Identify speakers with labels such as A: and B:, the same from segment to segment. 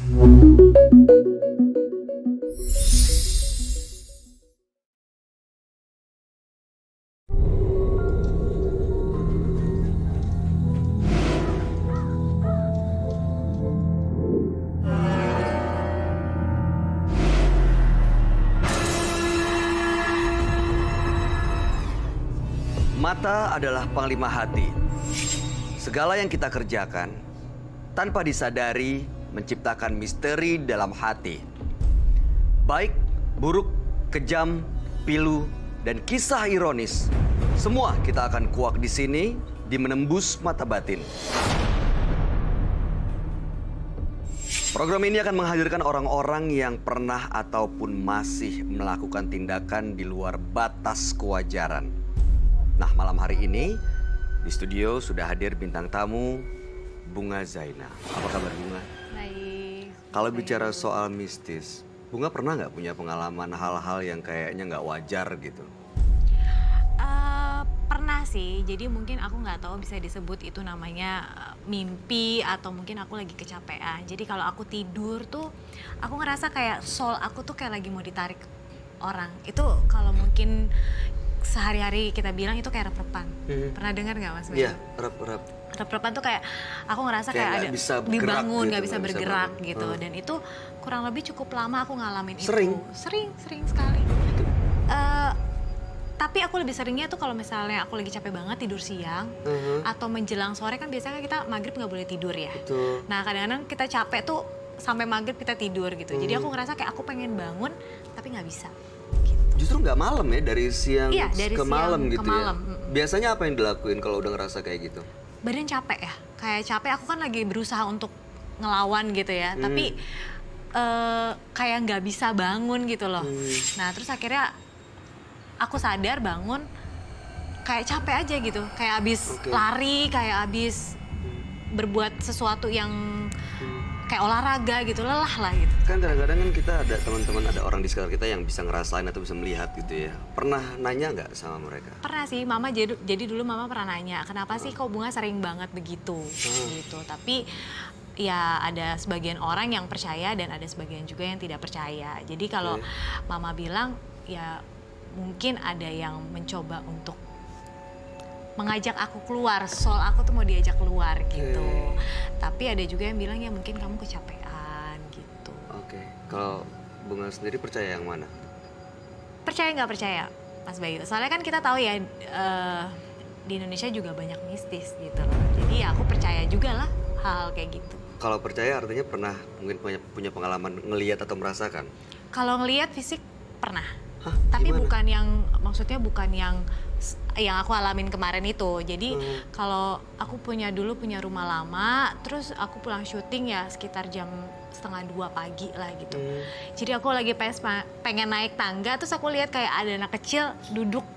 A: Mata adalah panglima hati. Segala yang kita kerjakan tanpa disadari menciptakan misteri dalam hati. Baik, buruk, kejam, pilu, dan kisah ironis. Semua kita akan kuak di sini di Menembus Mata Batin. Program ini akan menghadirkan orang-orang yang pernah ataupun masih melakukan tindakan di luar batas kewajaran. Nah, malam hari ini di studio sudah hadir bintang tamu Bunga Zaina. Apa kabar Bunga?
B: Baik.
A: Kalau bicara soal mistis, Bunga pernah nggak punya pengalaman hal-hal yang kayaknya nggak wajar gitu?
B: Pernah sih, jadi mungkin aku nggak tahu bisa disebut itu namanya mimpi atau mungkin aku lagi kecapean. Jadi kalau aku tidur tuh, aku ngerasa kayak soul aku tuh kayak lagi mau ditarik orang. Itu kalau mungkin sehari-hari kita bilang itu kayak rep-repan. Pernah dengar nggak Mas?
A: Iya, rep-rep.
B: Rep-repan tuh kayak aku ngerasa kayak ada dibangun, nggak bisa bergerak gitu. Dan itu kurang lebih cukup lama aku ngalamin itu. Sering sekali. Tapi aku lebih seringnya tuh kalau misalnya aku lagi capek banget tidur siang atau menjelang sore kan biasanya kita maghrib nggak boleh tidur ya.
A: Betul.
B: Nah kadang-kadang kita capek tuh sampai maghrib kita tidur gitu. Jadi aku ngerasa kayak aku pengen bangun tapi nggak bisa.
A: Justru nggak malam ya, dari siang
B: dari
A: ke malam gitu ya.
B: malam.
A: Biasanya apa yang dilakuin kalau udah ngerasa kayak gitu?
B: Badan capek ya, kayak capek. Aku kan lagi berusaha untuk ngelawan gitu ya, tapi kayak nggak bisa bangun gitu loh. Nah terus akhirnya aku sadar bangun kayak capek aja gitu, kayak abis lari, kayak abis berbuat sesuatu yang kayak olahraga gitu, lelah lah gitu.
A: Kan kadang-kadang kan kita ada teman-teman, ada orang di sekitar kita yang bisa ngerasain atau bisa melihat gitu ya. Pernah nanya nggak sama mereka?
B: Pernah sih, Mama jadi dulu Mama pernah nanya, kenapa sih kok Bunga sering banget begitu gitu. Tapi ya ada sebagian orang yang percaya dan ada sebagian juga yang tidak percaya. Jadi kalau Mama bilang ya mungkin ada yang mencoba untuk mengajak aku keluar, soul aku tuh mau diajak keluar gitu. Tapi ada juga yang bilang ya mungkin kamu kecapean gitu.
A: Oke, kalau Bunga sendiri percaya yang mana?
B: Percaya nggak percaya, Mas Bayu? Soalnya kan kita tahu ya di Indonesia juga banyak mistis gitu loh. Jadi ya aku percaya juga lah hal kayak gitu.
A: Kalau percaya artinya pernah mungkin punya pengalaman ngelihat atau merasakan?
B: Kalau ngelihat fisik pernah.
A: Hah,
B: tapi
A: gimana?
B: bukan yang, maksudnya bukan yang aku alamin kemarin itu. Jadi kalau aku dulu punya rumah lama, terus aku pulang syuting ya sekitar jam 1:30 pagi lah gitu. Jadi aku lagi pengen naik tangga, terus aku lihat kayak ada anak kecil duduk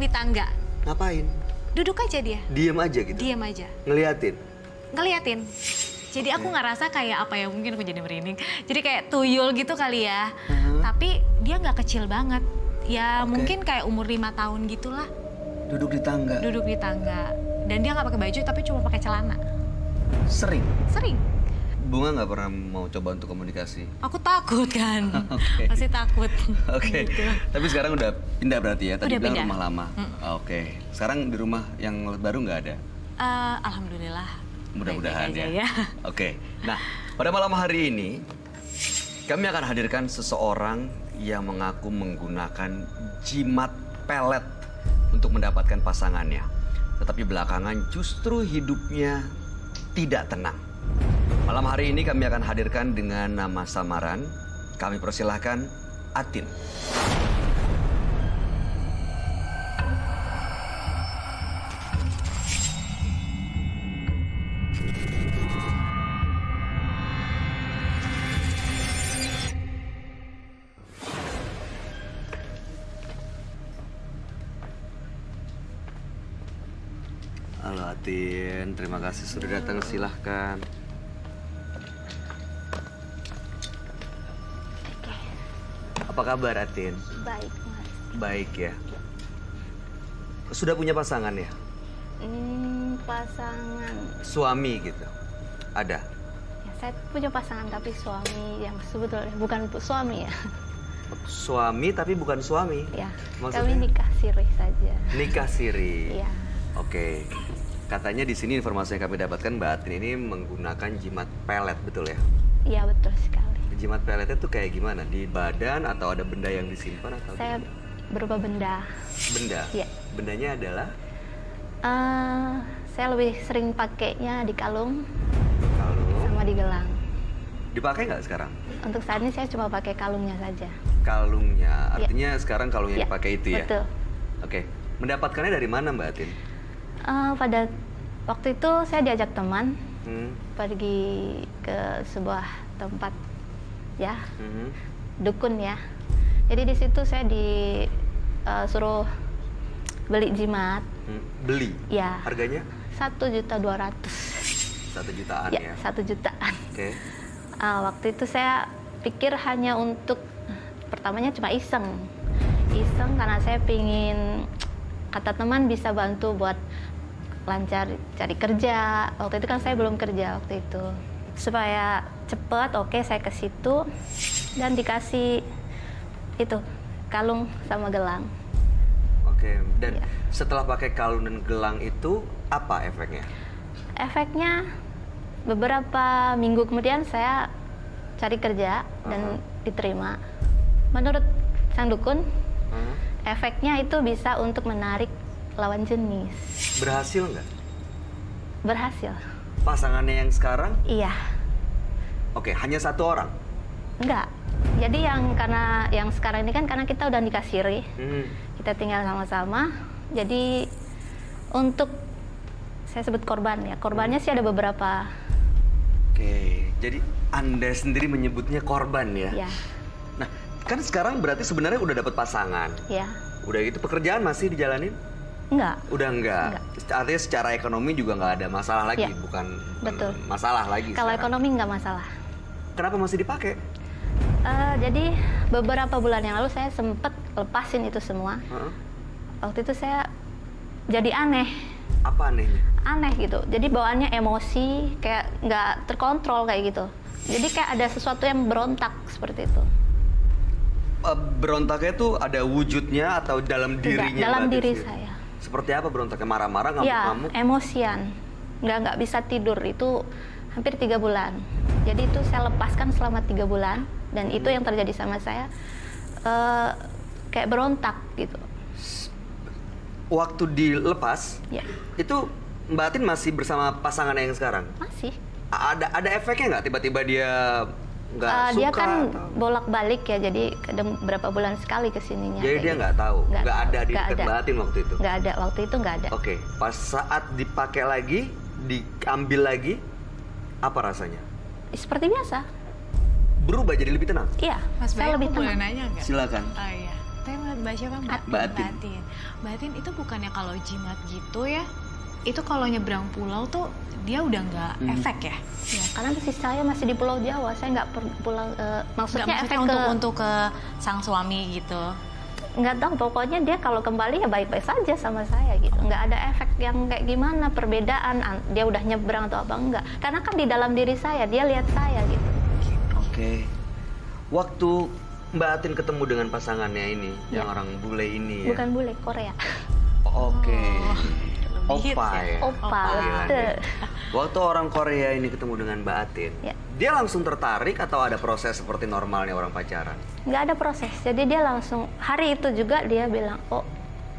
B: di tangga.
A: Ngapain?
B: Duduk aja dia.
A: Diem aja gitu?
B: Diem aja.
A: Ngeliatin?
B: Jadi aku ngerasa kayak apa ya, mungkin aku jadi merinding. Jadi kayak tuyul gitu kali ya. Tapi dia nggak kecil banget. Ya mungkin kayak umur 5 tahun gitulah.
A: Duduk di tangga?
B: Dan dia nggak pakai baju tapi cuma pakai celana.
A: Sering? Bunga nggak pernah mau coba untuk komunikasi?
B: Aku takut kan. Pasti takut. Gitu.
A: Tapi sekarang udah pindah berarti ya? Tadi
B: Udah
A: bilang
B: pindah.
A: rumah lama. Oke. Sekarang di rumah yang baru nggak ada?
B: Alhamdulillah.
A: Mudah-mudahan
B: Baik-baik
A: ya.
B: aja,
A: Oke. Nah, pada malam hari ini kami akan hadirkan seseorang yang mengaku menggunakan jimat pelet untuk mendapatkan pasangannya. Tetapi belakangan justru hidupnya tidak tenang. Malam hari ini kami akan hadirkan dengan nama samaran. Kami persilahkan Atin. Halo Atin, terima kasih sudah datang, silahkan. Apa kabar Atin?
C: Baik, Mas.
A: Baik ya. Sudah punya pasangan ya?
C: Pasangan
A: Suami gitu? Ada?
C: ya Saya punya pasangan tapi suami yang sebetulnya bukan suami ya.
A: Suami tapi bukan suami.
C: Ya.
A: Maksudnya?
C: Kami nikah siri saja.
A: Nikah siri.
C: Iya.
A: Oke. Katanya di sini informasi yang kami dapatkan Mbak Atin ini menggunakan jimat pelet, betul ya?
C: Iya betul sekali.
A: Jimat peletnya tuh kayak gimana? Di badan atau ada benda yang disimpan atau
C: Saya
A: gimana?
C: berupa benda.
A: Benda?
C: Iya.
A: Bendanya adalah?
C: Saya lebih sering pakainya di kalung
A: Kalung.
C: sama di gelang.
A: Dipakai nggak sekarang?
C: Untuk saat ini saya cuma pakai kalungnya saja.
A: Kalungnya, artinya sekarang kalungnya
C: Iya,
A: dipakai itu ya?
C: betul.
A: Oke. Mendapatkannya dari mana Mbak Atin?
C: Pada waktu itu saya diajak teman
A: Hmm.
C: pergi ke sebuah tempat ya,
A: Mhm.
C: dukun ya. Jadi di situ saya disuruh beli jimat.
A: Beli?
C: Ya.
A: Harganya?
C: 1.200.000.
A: 1 jutaan ya?
C: Ya, 1 jutaan.
A: Oke.
C: Waktu itu saya pikir hanya untuk pertamanya cuma iseng karena saya pingin, kata teman, bisa bantu buat lancar cari kerja. Waktu itu kan saya belum kerja waktu itu. Supaya cepet, oke, saya ke situ dan dikasih itu kalung sama gelang.
A: Oke. Dan
C: Iya.
A: setelah pakai kalung dan gelang itu apa efeknya?
C: Efeknya beberapa minggu kemudian saya cari kerja dan diterima. Menurut sang dukun, efeknya itu bisa untuk menarik lawan jenis.
A: Berhasil nggak?
C: Berhasil.
A: Pasangannya yang sekarang?
C: Iya.
A: Oke, hanya 1 orang?
C: Enggak. Jadi karena yang sekarang ini kan karena kita udah nikah siri,
A: Hmm.
C: kita tinggal sama-sama. Jadi untuk saya sebut korban ya, korbannya sih ada beberapa.
A: Oke, jadi Anda sendiri menyebutnya korban ya?
C: Ya,
A: Nah, kan sekarang berarti sebenarnya udah dapat pasangan.
C: ya.
A: Udah gitu pekerjaan masih dijalanin?
C: Enggak.
A: Udah enggak? Artinya secara ekonomi juga nggak ada masalah lagi,
C: Iya,
A: bukan
C: betul.
A: masalah lagi
C: Kalau
A: sekarang.
C: ekonomi enggak masalah.
A: Kenapa masih dipakai?
C: Jadi beberapa bulan yang lalu saya sempet lepasin itu semua.
A: Heeh.
C: Waktu itu saya jadi aneh
A: Apa anehnya?
C: gitu. Jadi bawaannya emosi, kayak nggak terkontrol kayak gitu. Jadi kayak ada sesuatu yang berontak seperti itu.
A: Berontaknya tuh ada wujudnya atau dalam
C: Tidak,
A: dirinya?
C: dalam
A: Mbak
C: diri
A: Desi?
C: saya.
A: Seperti apa berontaknya? Marah-marah,
C: Ya,
A: ngamuk-ngamuk?
C: emosian. Nggak bisa tidur, itu hampir 3 bulan. Jadi itu saya lepaskan selama 3 bulan. Dan itu yang terjadi sama saya, kayak berontak gitu.
A: Waktu dilepas,
C: Ya,
A: itu Mbak Atin masih bersama pasangannya yang sekarang?
C: masih.
A: Ada efeknya nggak? Tiba-tiba dia nggak suka?
C: Dia kan
A: atau?
C: bolak-balik ya, jadi kadang berapa bulan sekali kesininya.
A: Jadi
C: kayak
A: dia
C: gitu.
A: nggak tahu? Nggak
C: tahu,
A: ada di
C: nggak
A: dekat
C: ada.
A: Mbak Atin waktu itu?
C: Nggak ada, waktu itu nggak ada.
A: Oke, pas saat dipakai lagi, diambil lagi, apa rasanya?
C: Seperti biasa.
A: Berubah jadi lebih tenang?
C: Iya,
B: Mas
C: saya
B: Bayu,
C: lebih
B: aku boleh
C: tenang.
B: nanya nggak?
A: Silakan.
B: Oh iya. Tapi Mbak siapa?
A: Mbak Atin.
B: Mbak Atin itu bukannya kalau jimat gitu ya, itu kalau nyebrang pulau tuh dia udah nggak efek ya?
C: Ya, karena saya masih di Pulau Jawa, saya nggak pulang. Maksudnya
B: Nggak,
C: efek
B: maksudnya
C: ke
B: untuk ke sang suami gitu.
C: nggak tahu. Pokoknya dia kalau kembali ya baik-baik saja sama saya gitu. Nggak ada efek yang kayak gimana, perbedaan dia udah nyebrang atau apa enggak. Karena kan di dalam diri saya, dia lihat saya gitu.
A: Oke. Waktu Mbak Atin ketemu dengan pasangannya ini, yang
C: Ya.
A: orang bule ini ya?
C: Bukan bule, Korea.
A: Oke.
B: lebih hits
A: Opa
B: ya?
A: ya?
C: Opa,
A: panggilannya.
C: betul.
A: Waktu orang Korea ini ketemu dengan Mbak Atin,
C: Ya.
A: dia langsung tertarik atau ada proses seperti normalnya orang pacaran?
C: Nggak ada proses. Jadi dia langsung hari itu juga dia bilang, oh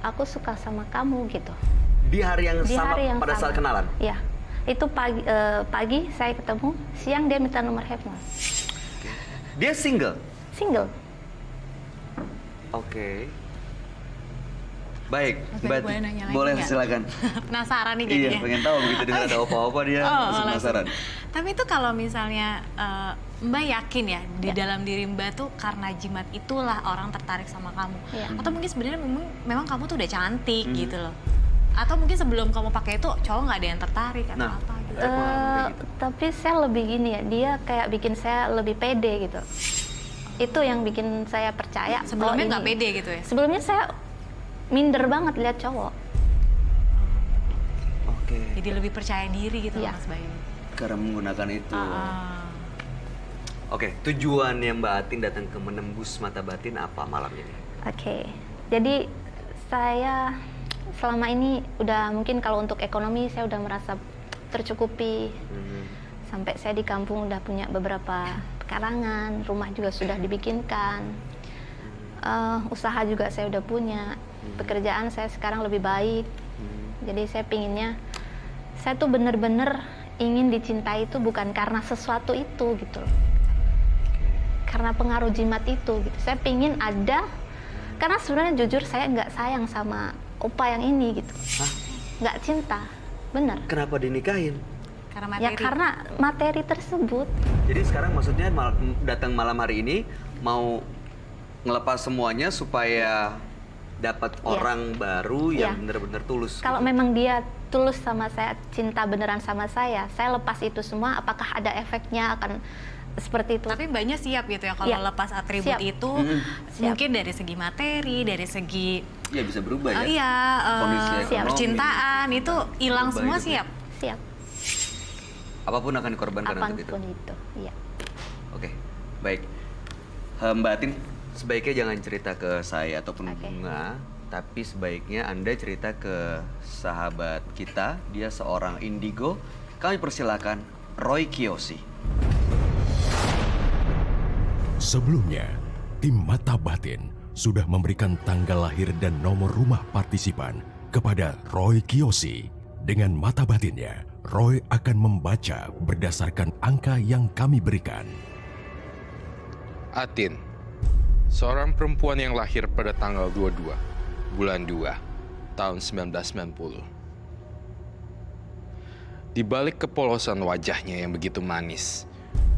C: aku suka sama kamu gitu.
A: Di hari yang
C: Di
A: sama
C: hari yang
A: pada
C: sama.
A: saat kenalan?
C: Ya, itu pagi saya ketemu, siang dia minta nomor handphone.
A: Dia single?
C: Single.
A: Oke. Baik,
B: Mas
A: Mbak
B: Bayu
A: Atin.
B: boleh nanya lagi
A: Boleh,
B: nggak?
A: silakan.
B: Penasaran nih
A: Iya,
B: jadinya.
A: pengen tahu begitu dengar ada opa-opa dia langsung
B: langsung.
A: penasaran.
B: Tapi itu kalau misalnya Mbak yakin ya di
C: Ya.
B: dalam diri Mbak tuh karena jimat itulah orang tertarik sama kamu.
C: Ya.
B: Atau mungkin sebenarnya memang kamu tuh udah cantik gitu loh. Atau mungkin sebelum kamu pakai itu cowok nggak ada yang tertarik atau
A: Nah.
B: apa gitu.
A: Kayak gitu.
C: Tapi saya lebih gini ya, dia kayak bikin saya lebih pede gitu. Itu yang bikin saya percaya.
B: Sebelumnya
C: oh,
B: nggak
C: ini.
B: pede gitu ya?
C: Sebelumnya saya minder banget lihat cowok.
A: Oke.
B: Jadi lebih percaya diri gitu loh
C: Iya.
B: Mas Bayu.
A: Karena menggunakan itu. Oke, tujuannya Mbak Atin datang ke Menembus Mata Batin apa malam ini?
C: Oke, jadi saya selama ini udah mungkin kalau untuk ekonomi saya udah merasa tercukupi. Sampai saya di kampung udah punya beberapa pekarangan, rumah juga sudah dibikinkan, usaha juga saya udah punya, pekerjaan saya sekarang lebih baik. Jadi saya pinginnya, saya tuh bener-bener ingin dicintai itu bukan karena sesuatu itu gitu loh. Karena pengaruh jimat itu gitu. Saya pingin ada, karena sebenarnya jujur saya nggak sayang sama opa yang ini gitu.
A: Hah?
C: Nggak cinta, bener.
A: Kenapa dinikahin?
B: Karena materi.
C: Ya karena materi tersebut.
A: Jadi sekarang maksudnya datang malam hari ini mau ngelepas semuanya supaya dapat orang baru yang benar-benar tulus.
C: Kalau memang dia tulus sama saya, cinta beneran sama saya lepas itu semua, apakah ada efeknya akan seperti itu?
B: Tapi Mbaknya siap gitu ya kalau lepas atribut itu, mungkin dari segi materi, dari segi
A: ya bisa berubah ya.
B: Iya,
A: Kondisi ekonomi,
B: percintaan itu hilang
A: berubah
B: semua,
A: hidupnya.
B: siap.
C: Siap.
A: Apapun akan dikorbankan untuk itu.
C: Apapun itu, iya.
A: Oke, baik. Mbak Atin, sebaiknya jangan cerita ke saya ataupun Bunga, tapi sebaiknya Anda cerita ke sahabat kita. Dia seorang indigo. Kami persilakan Roy Kiyoshi.
D: Sebelumnya, tim Mata Batin sudah memberikan tanggal lahir dan nomor rumah partisipan kepada Roy Kiyoshi. Dengan mata batinnya, Roy akan membaca berdasarkan angka yang kami berikan.
E: Atin, seorang perempuan yang lahir pada tanggal 22, bulan 2, tahun 1990. Di balik kepolosan wajahnya yang begitu manis,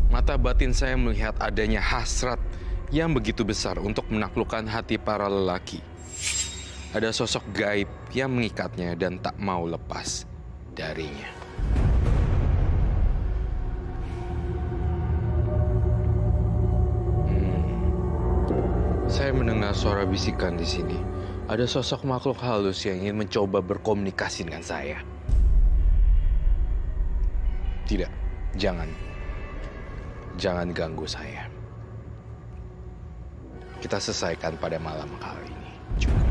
E: mata batin saya melihat adanya hasrat yang begitu besar untuk menaklukkan hati para lelaki. Ada sosok gaib yang mengikatnya dan tak mau lepas darinya. Saya mendengar suara bisikan di sini. Ada sosok makhluk halus yang ingin mencoba berkomunikasi dengan saya. Tidak, jangan. Jangan ganggu saya. Kita selesaikan pada malam kali ini juga.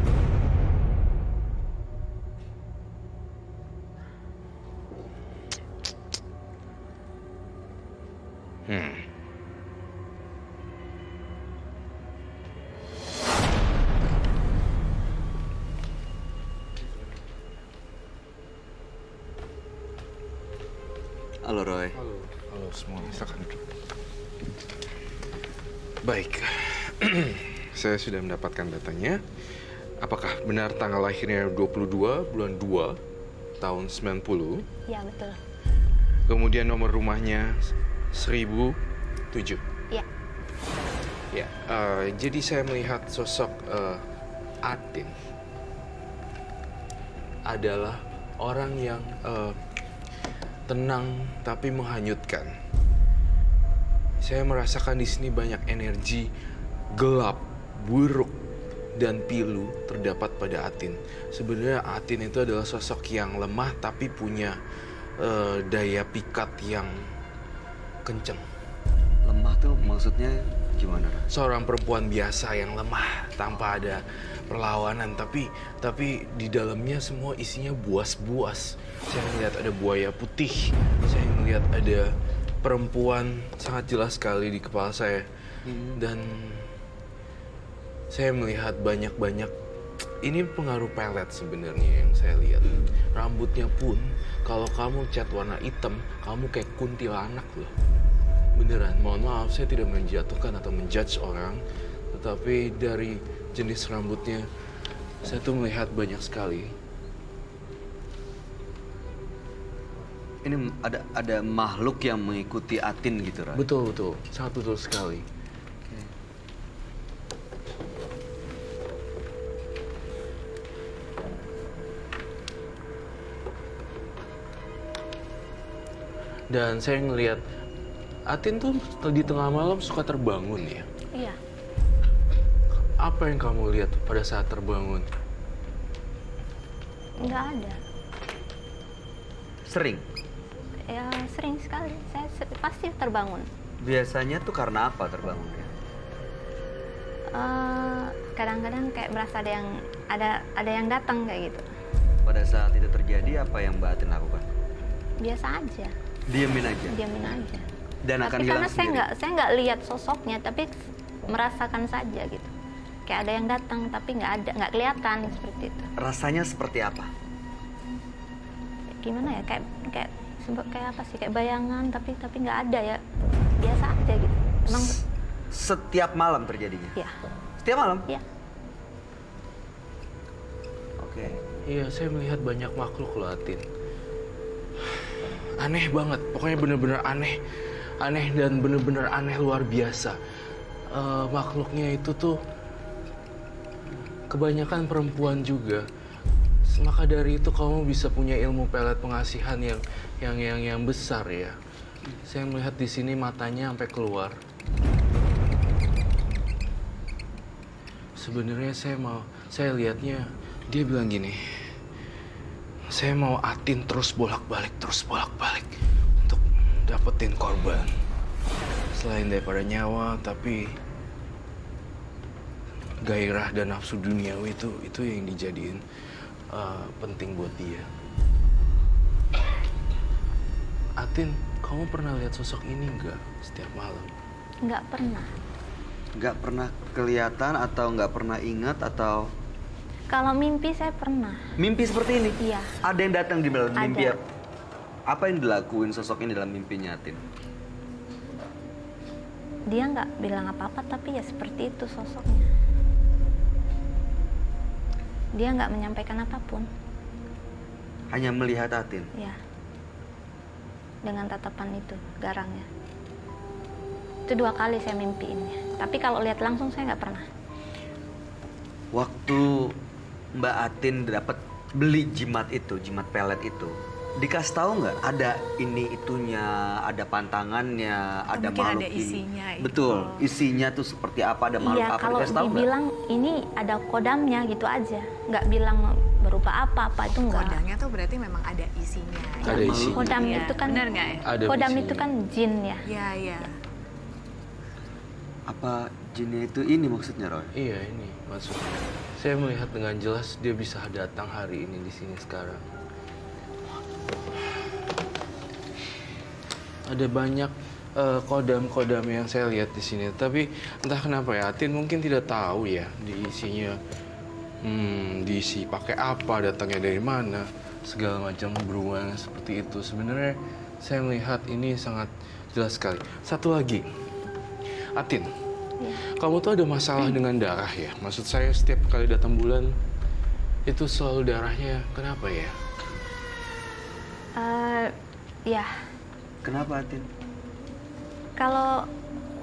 A: Halo Roy.
E: Halo semuanya, silakan duduk. Baik, saya sudah mendapatkan datanya. Apakah benar tanggal lahirnya 22 bulan 2 tahun 90?
C: Iya, betul.
E: Kemudian nomor rumahnya 1007.
C: Iya.
E: Ya, jadi saya melihat sosok Atin adalah orang yang tenang tapi menghanyutkan. Saya merasakan di sini banyak energi gelap, buruk, dan pilu terdapat pada Atin. Sebenarnya Atin itu adalah sosok yang lemah tapi punya daya pikat yang kenceng.
A: Lemah tuh maksudnya gimana?
E: Seorang perempuan biasa yang lemah tanpa ada perlawanan, tapi di dalamnya semua isinya buas-buas. Saya melihat ada buaya putih, saya melihat ada perempuan sangat jelas sekali di kepala saya, dan saya melihat banyak ini pengaruh pelet sebenarnya yang saya lihat. Rambutnya pun kalau kamu cat warna hitam, kamu kayak kuntilanak loh. Beneran, mohon maaf saya tidak menjatuhkan atau menjudge orang, tetapi dari jenis rambutnya saya tuh melihat banyak sekali.
A: Ini ada makhluk yang mengikuti Atin gitu, Roy?
E: Betul, sangat betul sekali. Dan saya ngelihat Atin tuh di tengah malam suka terbangun ya.
C: Iya.
E: Apa yang kamu lihat pada saat terbangun?
C: Nggak ada.
A: Sering?
C: Ya sering sekali. Saya pasti terbangun.
A: Biasanya tuh karena apa terbangunnya?
C: Kadang-kadang kayak berasa ada yang datang kayak gitu.
A: Pada saat itu terjadi, apa yang Mbak Atin lakukan?
C: Biasa aja,
A: Diamin aja.
C: diamin aja.
A: Dan akan
C: Tapi
A: hilang
C: karena
A: sendiri.
C: saya nggak lihat sosoknya, tapi merasakan saja gitu. Kayak ada yang datang tapi nggak kelihatan seperti itu.
A: Rasanya seperti apa?
C: Gimana ya, kayak apa sih, kayak bayangan tapi nggak ada ya, biasa aja gitu. Emang
A: Setiap malam terjadinya?
C: ya,
A: Setiap malam?
C: ya.
A: Oke.
E: Iya, saya melihat banyak makhluk loh, Atin. Aneh banget, pokoknya bener-bener aneh. Aneh dan bener-bener aneh luar biasa. Makhluknya itu tuh kebanyakan perempuan juga. Maka dari itu kamu bisa punya ilmu pelet pengasihan yang besar ya. Saya melihat di sini matanya sampai keluar. Sebenarnya saya lihatnya dia bilang gini. Saya mau Atin terus bolak-balik untuk dapetin korban. Selain daripada nyawa, tapi gairah dan nafsu duniawi itu yang dijadiin penting buat dia. Atin, kamu pernah lihat sosok ini nggak setiap malam?
C: Nggak pernah.
A: Nggak pernah kelihatan atau nggak pernah ingat atau
C: Kalau mimpi saya pernah.
A: mimpi seperti ini?
C: Iya.
A: Ada yang datang di dalam mimpi?
C: Ada.
A: Apa yang dilakuin sosok ini dalam mimpinya, Atin?
C: Dia nggak bilang apa-apa tapi ya seperti itu sosoknya. Dia nggak menyampaikan apapun.
A: Hanya melihat Atin?
C: Ya. Dengan tatapan itu, garangnya. Itu 2 kali saya mimpiinnya. Tapi kalau lihat langsung saya nggak pernah.
A: Waktu Mbak Atin dapat beli jimat pelet itu, dikasih tahu nggak ada ini itunya, ada pantangannya, ada
B: mungkin
A: makhluk
B: ada
A: ini.
B: isinya itu.
A: Betul, isinya tuh seperti apa, ada makhluk
C: Iya,
A: apa,
C: kalau
A: dikasih tahu nggak?
C: dibilang ini ada kodamnya gitu aja. Nggak bilang berupa apa itu nggak.
B: Kodamnya tuh berarti memang ada isinya.
E: Ada isinya.
C: Kodam
B: Iya,
C: itu kan,
B: benar nggak ya?
E: Ada
C: kodam
E: isinya.
C: itu kan jin ya.
B: Iya, iya.
A: Apa jinnya itu ini maksudnya, Roy?
E: Iya, ini maksudnya. Saya melihat dengan jelas dia bisa datang hari ini di sini sekarang. Ada banyak kodam-kodam yang saya lihat di sini, tapi entah kenapa ya, Atin mungkin tidak tahu ya diisinya. Diisi pakai apa, datangnya dari mana, segala macam berhubungan seperti itu. Sebenarnya saya melihat ini sangat jelas sekali. Satu lagi, Atin. Kamu tuh ada masalah dengan darah ya? Maksud saya setiap kali datang bulan itu selalu darahnya kenapa ya?
C: Ya,
A: Kenapa, Atin?
C: kalau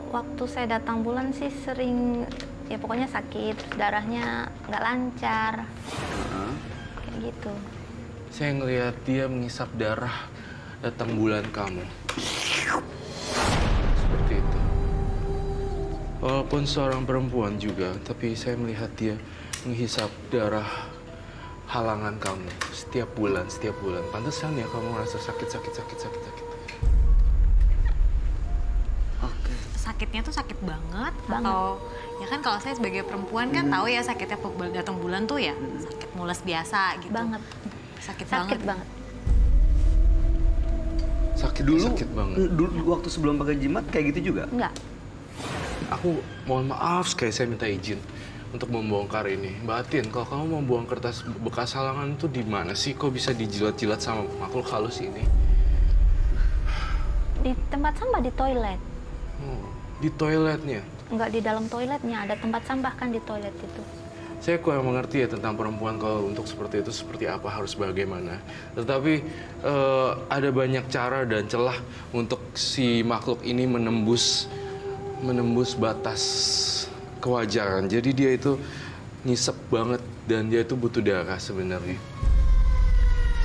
C: waktu saya datang bulan sih sering, ya pokoknya sakit, terus darahnya nggak lancar,
A: Heeh.
C: kayak gitu.
E: Saya ngelihat dia mengisap darah datang bulan kamu. Seperti itu. Walaupun seorang perempuan juga, tapi saya melihat dia menghisap darah halangan kamu setiap bulan. Pantesan ya kamu merasa sakit.
A: Oke.
B: Sakitnya tuh sakit banget,
C: Banget.
B: atau ya kan kalau saya sebagai perempuan kan tahu ya sakitnya datang bulan tuh ya sakit mules biasa gitu.
C: Banget.
B: Sakit
C: Sakit
B: banget.
C: banget.
E: Sakit banget.
A: Dulu waktu sebelum pakai jimat kayak gitu juga?
C: Enggak.
E: Aku mohon maaf sekali, saya minta izin untuk membongkar ini. Mbak Atin, kalau kamu mau buang kertas bekas halangan itu di mana sih? Kok bisa dijilat-jilat sama makhluk halus ini?
C: Di tempat sampah di toilet.
E: Oh, di toiletnya.
C: Enggak di dalam toiletnya, ada tempat sampah kan di toilet itu.
E: Saya kurang mengerti ya tentang perempuan kalau untuk seperti itu seperti apa, harus bagaimana. Tetapi ada banyak cara dan celah untuk si makhluk ini menembus batas kewajaran. Jadi dia itu ngisep banget dan dia itu butuh darah sebenarnya.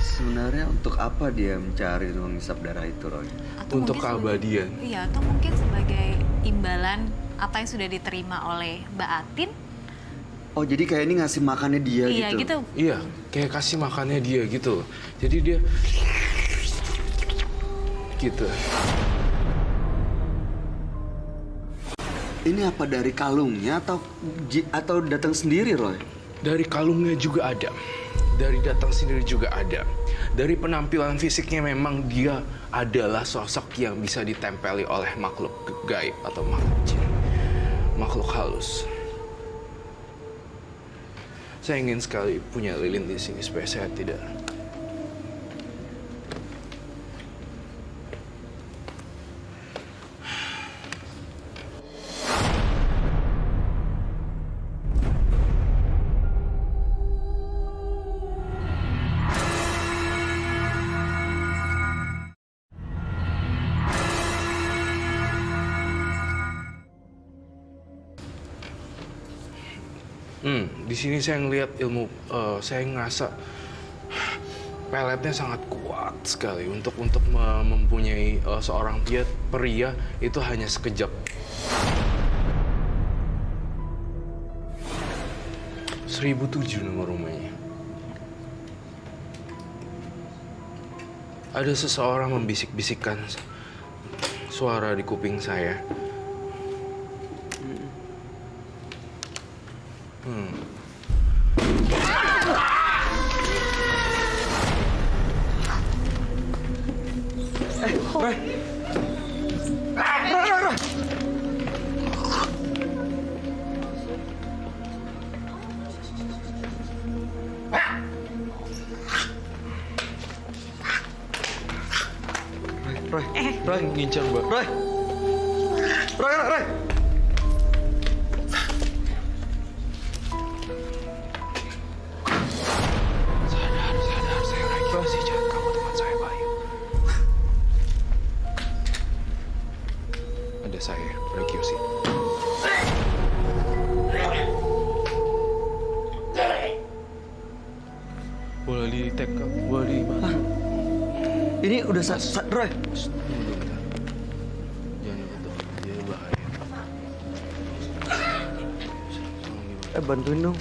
A: Sebenarnya untuk apa dia mencari dan mengisap darah itu, Roy?
B: Atau
E: Untuk
B: mungkin
E: keabadian.
B: Iya, atau mungkin sebagai imbalan apa yang sudah diterima oleh Mbak Atin.
A: Oh, jadi kayak ini ngasih makannya dia
B: Iya
A: gitu?
B: gitu.
E: Iya, kayak kasih makannya dia gitu. Jadi dia gitu.
A: Ini apa dari kalungnya atau datang sendiri, Roy?
E: Dari kalungnya juga ada. Dari datang sendiri juga ada. Dari penampilan fisiknya memang dia adalah sosok yang bisa ditempeli oleh makhluk gaib atau makhluk jin. Makhluk halus. Saya ingin sekali punya lilin di sini supaya saya tidak. Di sini saya ngelihat saya ngerasa peletnya sangat kuat sekali untuk mempunyai seorang pria itu hanya sekejap. 1007 nomor rumahnya. Ada seseorang membisik-bisikkan suara di kuping saya.
A: Roy. Roy. Roy,
E: Ngincar, Mbak.
A: Roy.
E: Sadar, saya lagi masih jahat. Kamu teman saya, Bayu. Ada saya, Regiosi. Boleh di-tag kamu, boleh dibantu.
A: Ini udah Roy.
E: Jangan deket, dia bahaya.
A: Bantuin dong.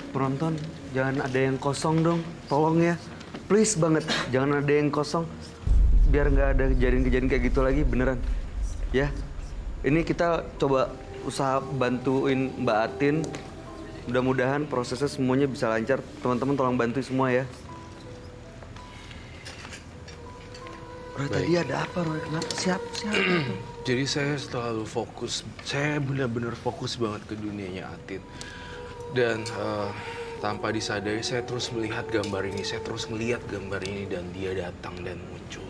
A: Penonton, jangan ada yang kosong dong, tolong ya. Please banget, jangan ada yang kosong. Biar nggak ada kejadian-kejadian kayak gitu lagi, beneran. Ya, ini kita coba usaha bantuin Mbak Atin. Mudah-mudahan prosesnya semuanya bisa lancar. Teman-teman tolong bantu semua ya. Roy, tadi ada apa, Roy? Kenapa? Siapa?
E: Jadi saya selalu fokus, saya benar-benar fokus banget ke dunianya Atin. Dan tanpa disadari saya terus melihat gambar ini, saya terus melihat gambar ini dan dia datang dan muncul.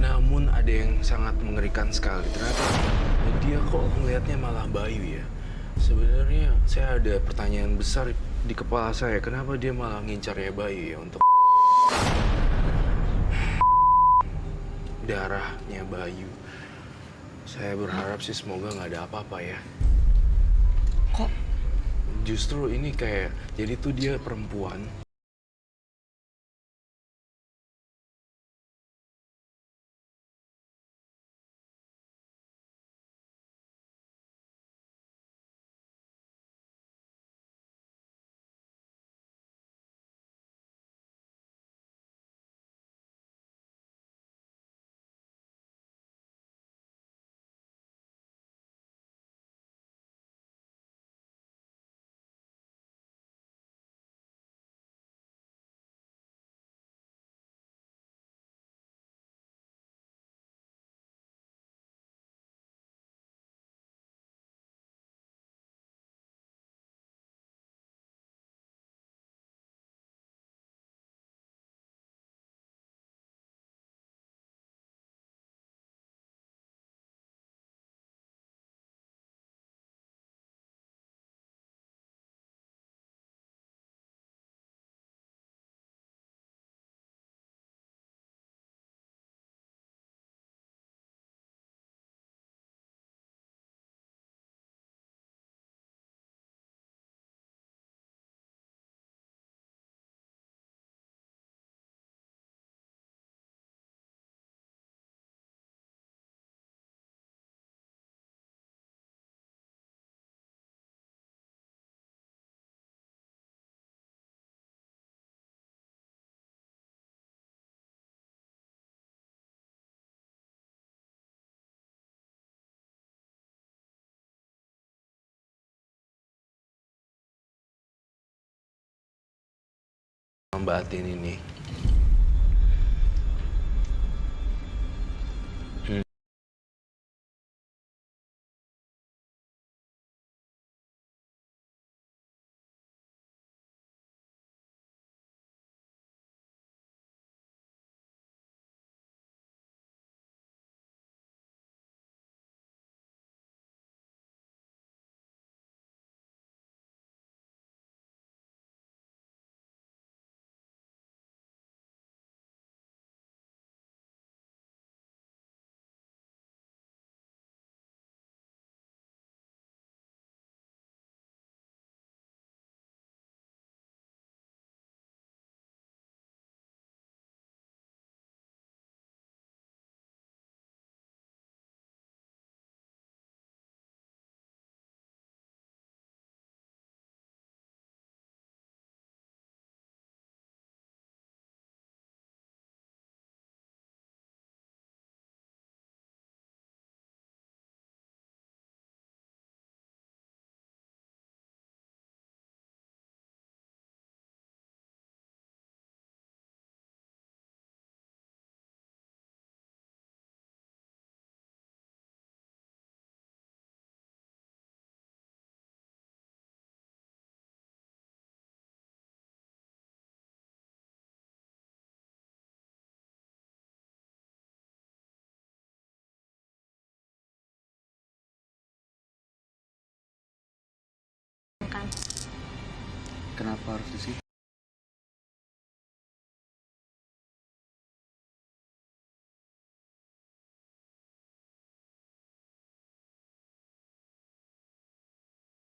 E: Namun ada yang sangat mengerikan sekali, ternyata dia kok melihatnya malah Bayu ya. Sebenarnya saya ada pertanyaan besar di kepala saya, kenapa dia malah ngincarnya Bayu ya untuk darahnya Bayu. Saya berharap sih semoga nggak ada apa-apa ya. Kok justru ini kayak, jadi tuh dia perempuan Mbak Atin ini.
C: Kan.
A: Kenapa harus di situ?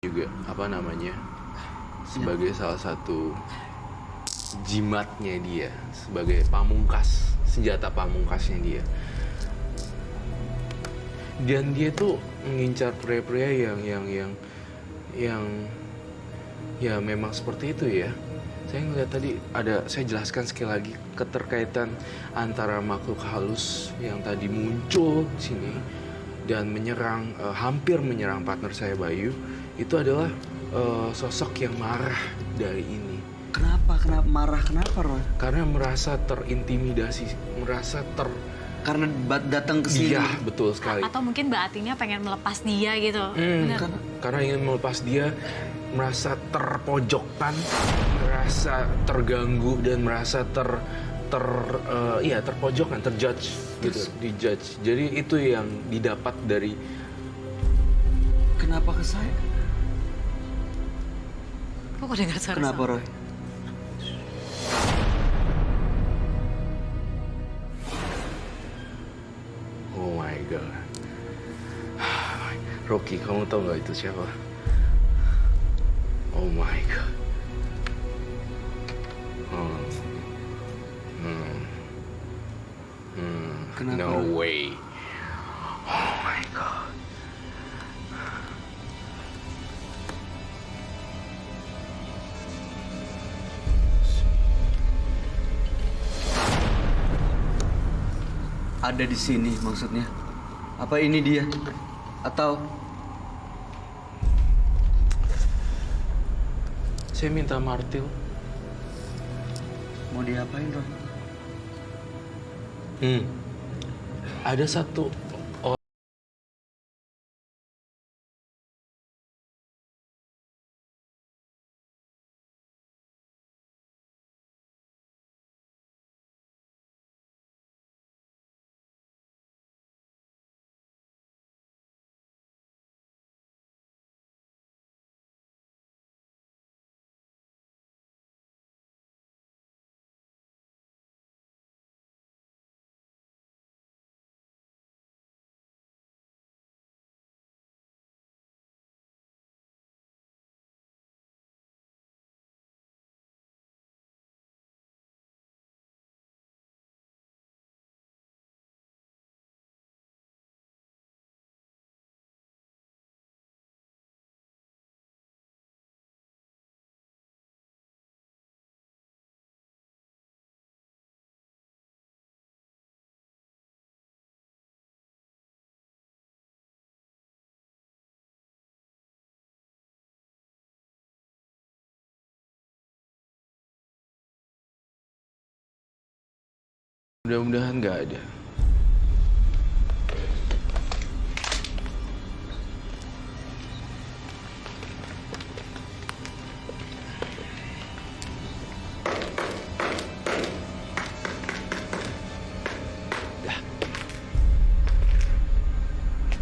E: Juga apa namanya, sebagai salah satu jimatnya dia, sebagai pamungkas, senjata pamungkasnya dia. Dan dia tuh mengincar pria-pria yang ya memang seperti itu ya. Saya ngeliat tadi saya jelaskan sekali lagi keterkaitan antara makhluk halus yang tadi muncul di sini dan menyerang, hampir menyerang partner saya Bayu. Itu adalah sosok yang marah dari ini.
A: Kenapa marah? Kenapa, Roy?
E: Karena merasa terintimidasi, merasa
A: Karena datang ke sini.
E: Iya, betul sekali.
B: Atau mungkin Mbak Atinnya pengen melepas dia gitu. Bener.
E: Karena ingin melepas dia, merasa terpojokkan, merasa terganggu dan merasa terpojokkan, terjudge gitu, dijudge. Jadi itu yang didapat dari.
A: Kenapa ke saya?
B: Kok dengar suara
A: Kenapa,
B: sama?
A: Roy?
E: Oh my god. Rocky, kamu tahu nggak itu siapa? Oh my god.
A: Kenapa?
E: No way. Oh my god.
A: Ada di sini maksudnya? Apa ini dia? Atau
E: Saya minta martil.
A: mau diapain, Roy?
E: Ada satu Mudah-mudahan nggak ada.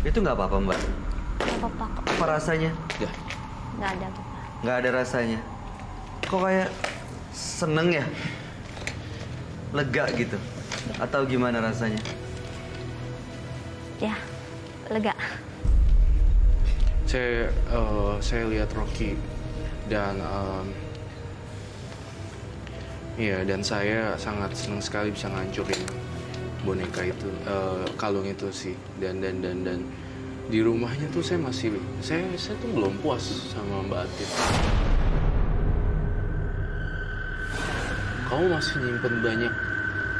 A: Itu nggak apa-apa, Mbak.
C: Nggak apa-apa kok.
A: Apa rasanya?
E: Ya.
C: Nggak ada apa-apa.
A: Nggak ada rasanya. Kok kayak seneng ya? Lega gitu? Atau gimana rasanya?
C: Ya, lega.
E: Saya lihat Rocky dan iya, dan saya sangat senang sekali bisa ngancurin boneka itu, kalung itu sih. Dan di rumahnya tuh saya tuh belum puas sama Mbak Atin. Kamu masih nyimpen banyak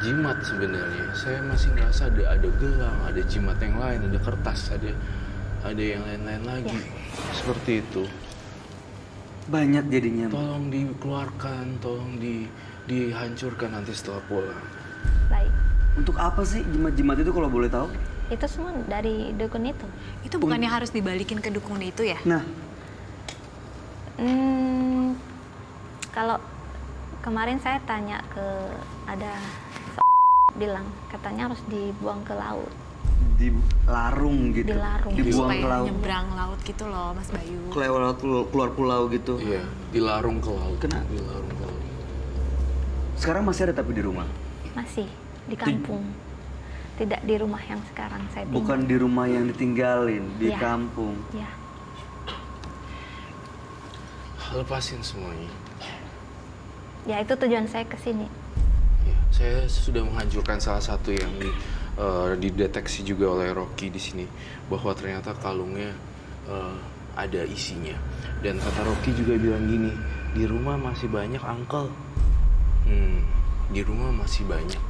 E: jimat sebenarnya. Saya masih ngerasa ada gelang, ada jimat yang lain, ada kertas, ada yang lain-lain lagi. Seperti itu.
A: Banyak jadinya.
E: Tolong dikeluarkan, tolong dihancurkan nanti setelah pulang.
C: Baik.
A: Untuk apa sih jimat-jimat itu kalau boleh tahu?
C: Itu semua dari dukun itu.
B: Itu bukannya harus dibalikin ke dukun itu ya?
A: Nah,
C: Kalau kemarin saya tanya ke ada bilang katanya harus dibuang ke laut.
A: di larung gitu.
C: Dilarung.
A: Dibuang
B: Supaya
A: ke laut.
B: nyebrang laut gitu loh, Mas Bayu.
A: Keluar pulau gitu.
E: Iya, dilarung ke laut.
A: Kenapa?
E: Dilarung ke laut.
A: Sekarang masih ada tapi di rumah.
C: Masih di kampung. Tidak di rumah yang sekarang saya tinggal.
A: Bukan di rumah yang ditinggalin, di
C: Iya.
A: kampung.
C: Ya,
E: Lepasin semuanya.
C: ya itu tujuan saya ke sini.
E: Ya, saya sudah menghancurkan salah satu yang dideteksi juga oleh Rocky di sini, bahwa ternyata kalungnya ada isinya. Dan kata Rocky juga bilang gini, di rumah masih banyak uncle. Di rumah masih banyak.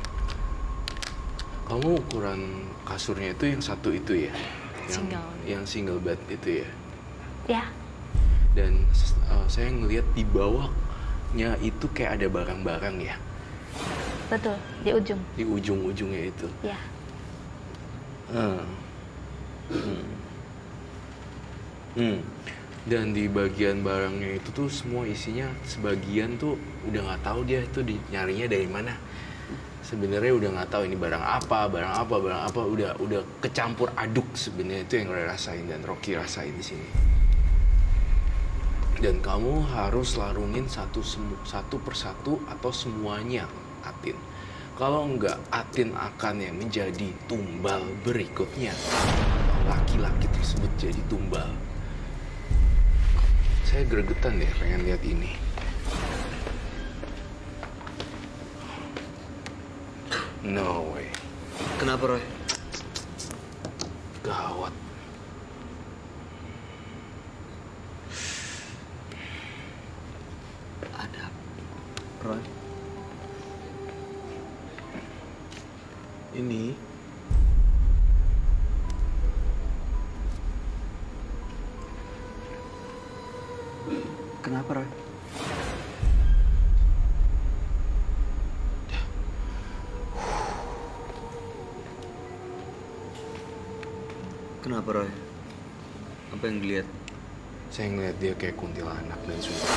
E: Kamu ukuran kasurnya itu yang satu itu ya? Yang single bed itu ya?
C: Ya,
E: Dan saya ngelihat di bawahnya itu kayak ada barang-barang ya,
C: betul, di ujung.
E: di ujung-ujungnya itu.
C: Ya,
E: Dan di bagian barangnya itu tuh semua isinya, sebagian tuh udah nggak tahu dia itu nyarinya dari mana. Sebenarnya udah nggak tahu ini barang apa, udah kecampur aduk sebenarnya. Itu yang Roy rasain dan Rocky rasain di sini. Dan kamu harus larungin satu persatu atau semuanya, Atin. Kalau enggak, Atin akan yang menjadi tumbal berikutnya. Laki-laki tersebut jadi tumbal. Saya gregetan deh pengen lihat ini. No way.
A: Kenapa, Roy?
E: Gawat.
A: Ada. Roy. Ini kenapa, Roy? Kenapa, Roy? Apa yang dilihat?
E: Saya ngeliat dia kayak kuntilanak dan sumpah.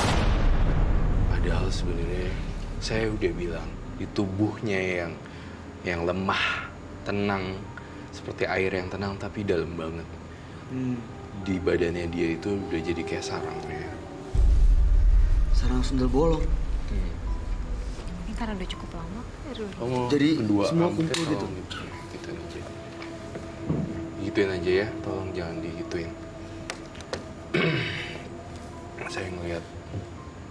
E: Padahal sebenarnya saya udah bilang di tubuhnya yang lemah, tenang, seperti air yang tenang tapi dalam banget. Di badannya dia itu udah jadi kayak sarangnya.
A: Sarang sundel bolong.
B: Ini karena udah cukup lama.
E: Kamu
A: Jadi
E: kedua
A: semua
E: rambutnya
A: kumpul gitu?
E: tolong gituin aja. Gituin aja ya, tolong jangan digituin. Saya ngeliat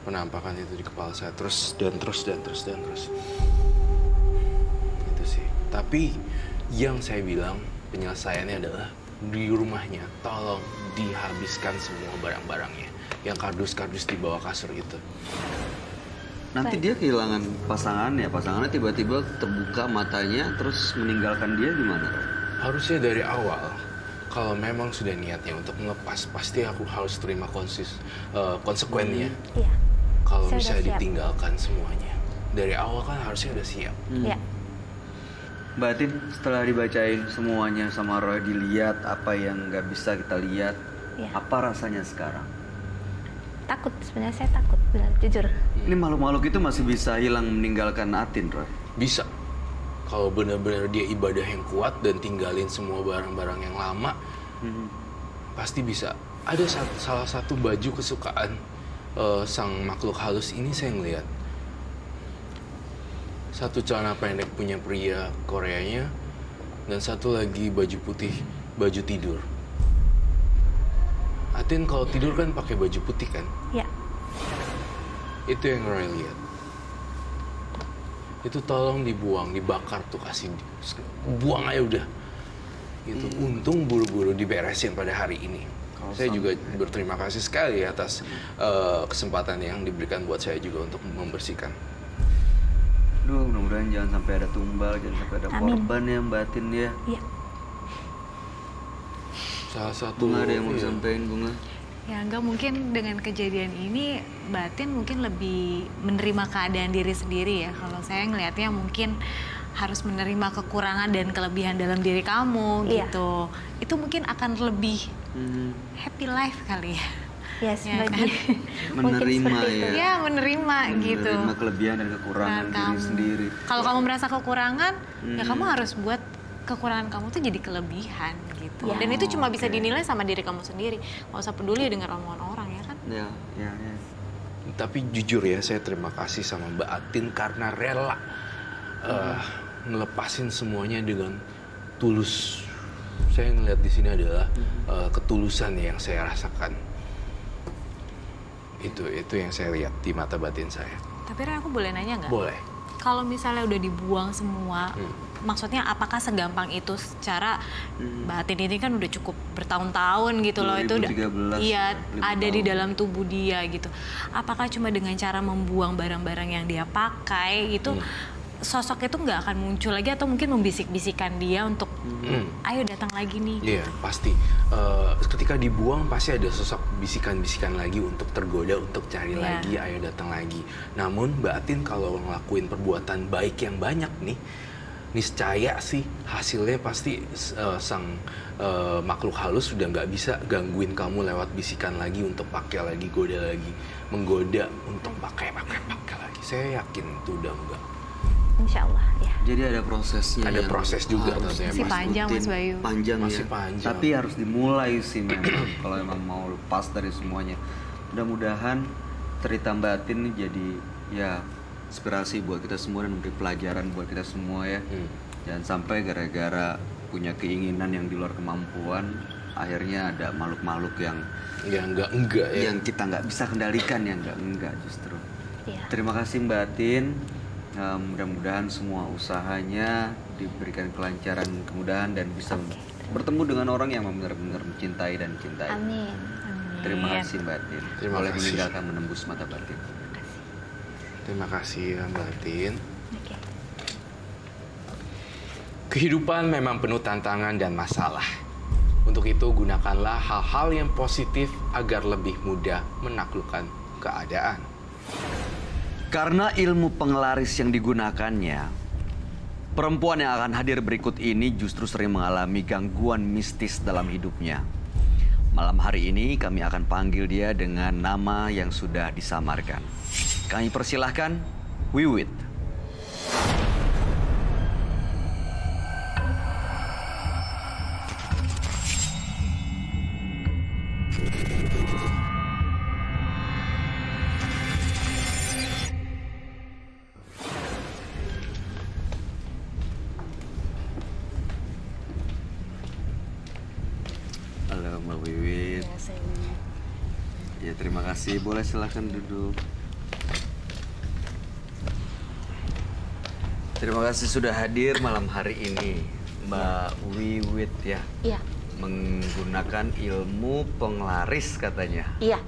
E: penampakan itu di kepala saya terus. Itu sih. Tapi yang saya bilang penyelesaiannya adalah di rumahnya tolong dihabiskan semua barang-barangnya. Yang kardus-kardus di bawah kasur itu.
A: Nanti dia kehilangan pasangannya. Pasangannya tiba-tiba terbuka matanya terus meninggalkan dia gimana?
E: Harusnya dari awal, kalau memang sudah niatnya untuk melepas, pasti aku harus terima konsekuensinya.
C: iya.
E: Kalau
C: Saya
E: bisa
C: udah siap.
E: ditinggalkan semuanya. Dari awal kan harusnya udah siap.
C: Ya,
F: Mbak Tin, setelah dibacain semuanya sama Roy, dilihat apa yang nggak bisa kita lihat,
C: Iya.
F: apa rasanya sekarang?
C: Takut, sebenarnya saya takut, benar jujur.
F: Ini makhluk-makhluk itu masih bisa hilang meninggalkan Atin, Roy.
E: Bisa. Kalau benar-benar dia ibadah yang kuat dan tinggalin semua barang-barang yang lama, pasti bisa. Ada salah satu baju kesukaan sang makhluk halus ini saya ngeliat. Satu celana pendek punya pria Koreanya, dan satu lagi baju putih, baju tidur. Atin kalau tidur kan pakai baju putih kan?
C: Ya,
E: Itu yang Roy lihat. Itu tolong dibuang, dibakar tuh, kasih buang aja udah. Gitu. Untung buru-buru diberesin pada hari ini. Saya juga berterima kasih sekali atas kesempatan yang diberikan buat saya juga untuk membersihkan.
F: Duh, mudah-mudahan jangan sampai ada tumbal, jangan sampai ada
C: Amin.
F: korban ya Mbak Tin ya.
C: iya.
E: Salah satu
F: Bunga ada yang mau
E: iya.
F: disampaikan, Bunga?
B: Ya enggak, mungkin dengan kejadian ini batin mungkin lebih menerima keadaan diri sendiri ya. Kalau saya ngelihatnya mungkin harus menerima kekurangan dan kelebihan dalam diri kamu
C: Iya.
B: gitu. Itu mungkin akan lebih happy life kali ya.
C: Ya, sebagai mungkin
F: Menerima
C: seperti itu.
F: ya.
B: Ya menerima gitu.
F: Menerima kelebihan dan kekurangan
B: Nah,
F: diri
B: kamu.
F: sendiri.
B: Kalau kamu merasa kekurangan, ya kamu harus buat kekurangan kamu tuh jadi kelebihan gitu.
C: Ya.
B: Dan itu cuma bisa
F: Oke.
B: dinilai sama diri kamu sendiri. Nggak usah peduli dengan omongan orang ya kan.
F: Ya.
E: Tapi jujur ya, saya terima kasih sama Mbak Atin karena rela ngelepasin semuanya dengan tulus. Saya ngeliat di sini adalah ketulusan yang saya rasakan. Itu yang saya lihat di mata batin saya.
B: Tapi Ray, aku boleh nanya nggak?
E: Boleh.
B: Kalau misalnya udah dibuang semua, maksudnya apakah segampang itu secara batin ini kan udah cukup bertahun-tahun gitu loh, itu udah
F: 2013,
B: iya
F: 5
B: ada di
F: tahun.
B: dalam tubuh dia gitu. Apakah cuma dengan cara membuang barang-barang yang dia pakai itu sosok itu nggak akan muncul lagi atau mungkin membisik-bisikan dia untuk ayo datang lagi nih?
E: Iya, pasti. Ketika dibuang pasti ada sosok bisikan-bisikan lagi untuk tergoda untuk cari
B: Iya.
E: lagi, ayo datang lagi. Namun Mbak Atin kalau ngelakuin perbuatan baik yang banyak nih, niscaya sih hasilnya pasti sang makhluk halus sudah nggak bisa gangguin kamu lewat bisikan lagi untuk pakai lagi, goda lagi, menggoda untuk pakai lagi. Saya yakin itu udah enggak.
C: Insya Allah, ya.
F: Jadi ada prosesnya.
E: Ada
F: yang
E: proses juga
F: harus
E: tentunya,
B: Masih
F: Mas
B: panjang,
F: rutin.
B: Mas Bayu.
F: Panjang
E: Masih
F: ya.
E: panjang.
F: Tapi harus dimulai sih memang kalau emang mau lepas dari semuanya. Mudah-mudahan cerita Mbak Atin ini jadi ya inspirasi buat kita semua dan memberi pelajaran buat kita semua ya. Jangan sampai gara-gara punya keinginan yang di luar kemampuan akhirnya ada makhluk-makhluk yang
E: Ya enggak ya.
F: yang kita nggak bisa kendalikan, yang enggak justru.
C: Iya.
F: Terima kasih Mbak Atin. Mudah-mudahan semua usahanya diberikan kelancaran, kemudahan dan bisa bertemu dengan orang yang benar-benar mencintai dan cintai.
C: Amin.
F: Terima kasih Mbak Atin.
E: Terima
F: Boleh
E: kasih.
F: meninggalkan menembus mata batin.
E: Terima kasih ya Mbak Atin.
C: Oke.
E: Kehidupan memang penuh tantangan dan masalah. Untuk itu gunakanlah hal-hal yang positif agar lebih mudah menaklukkan keadaan.
A: Karena ilmu penglaris yang digunakannya, perempuan yang akan hadir berikut ini justru sering mengalami gangguan mistis dalam hidupnya. Malam hari ini kami akan panggil dia dengan nama yang sudah disamarkan. Kami persilahkan Wiwit.
F: Halo Mbak Wiwit. Ya terima kasih. Boleh silahkan duduk. Terima kasih sudah hadir malam hari ini Mbak Wiwit ya.
C: Iya.
A: Menggunakan ilmu penglaris katanya.
C: Iya.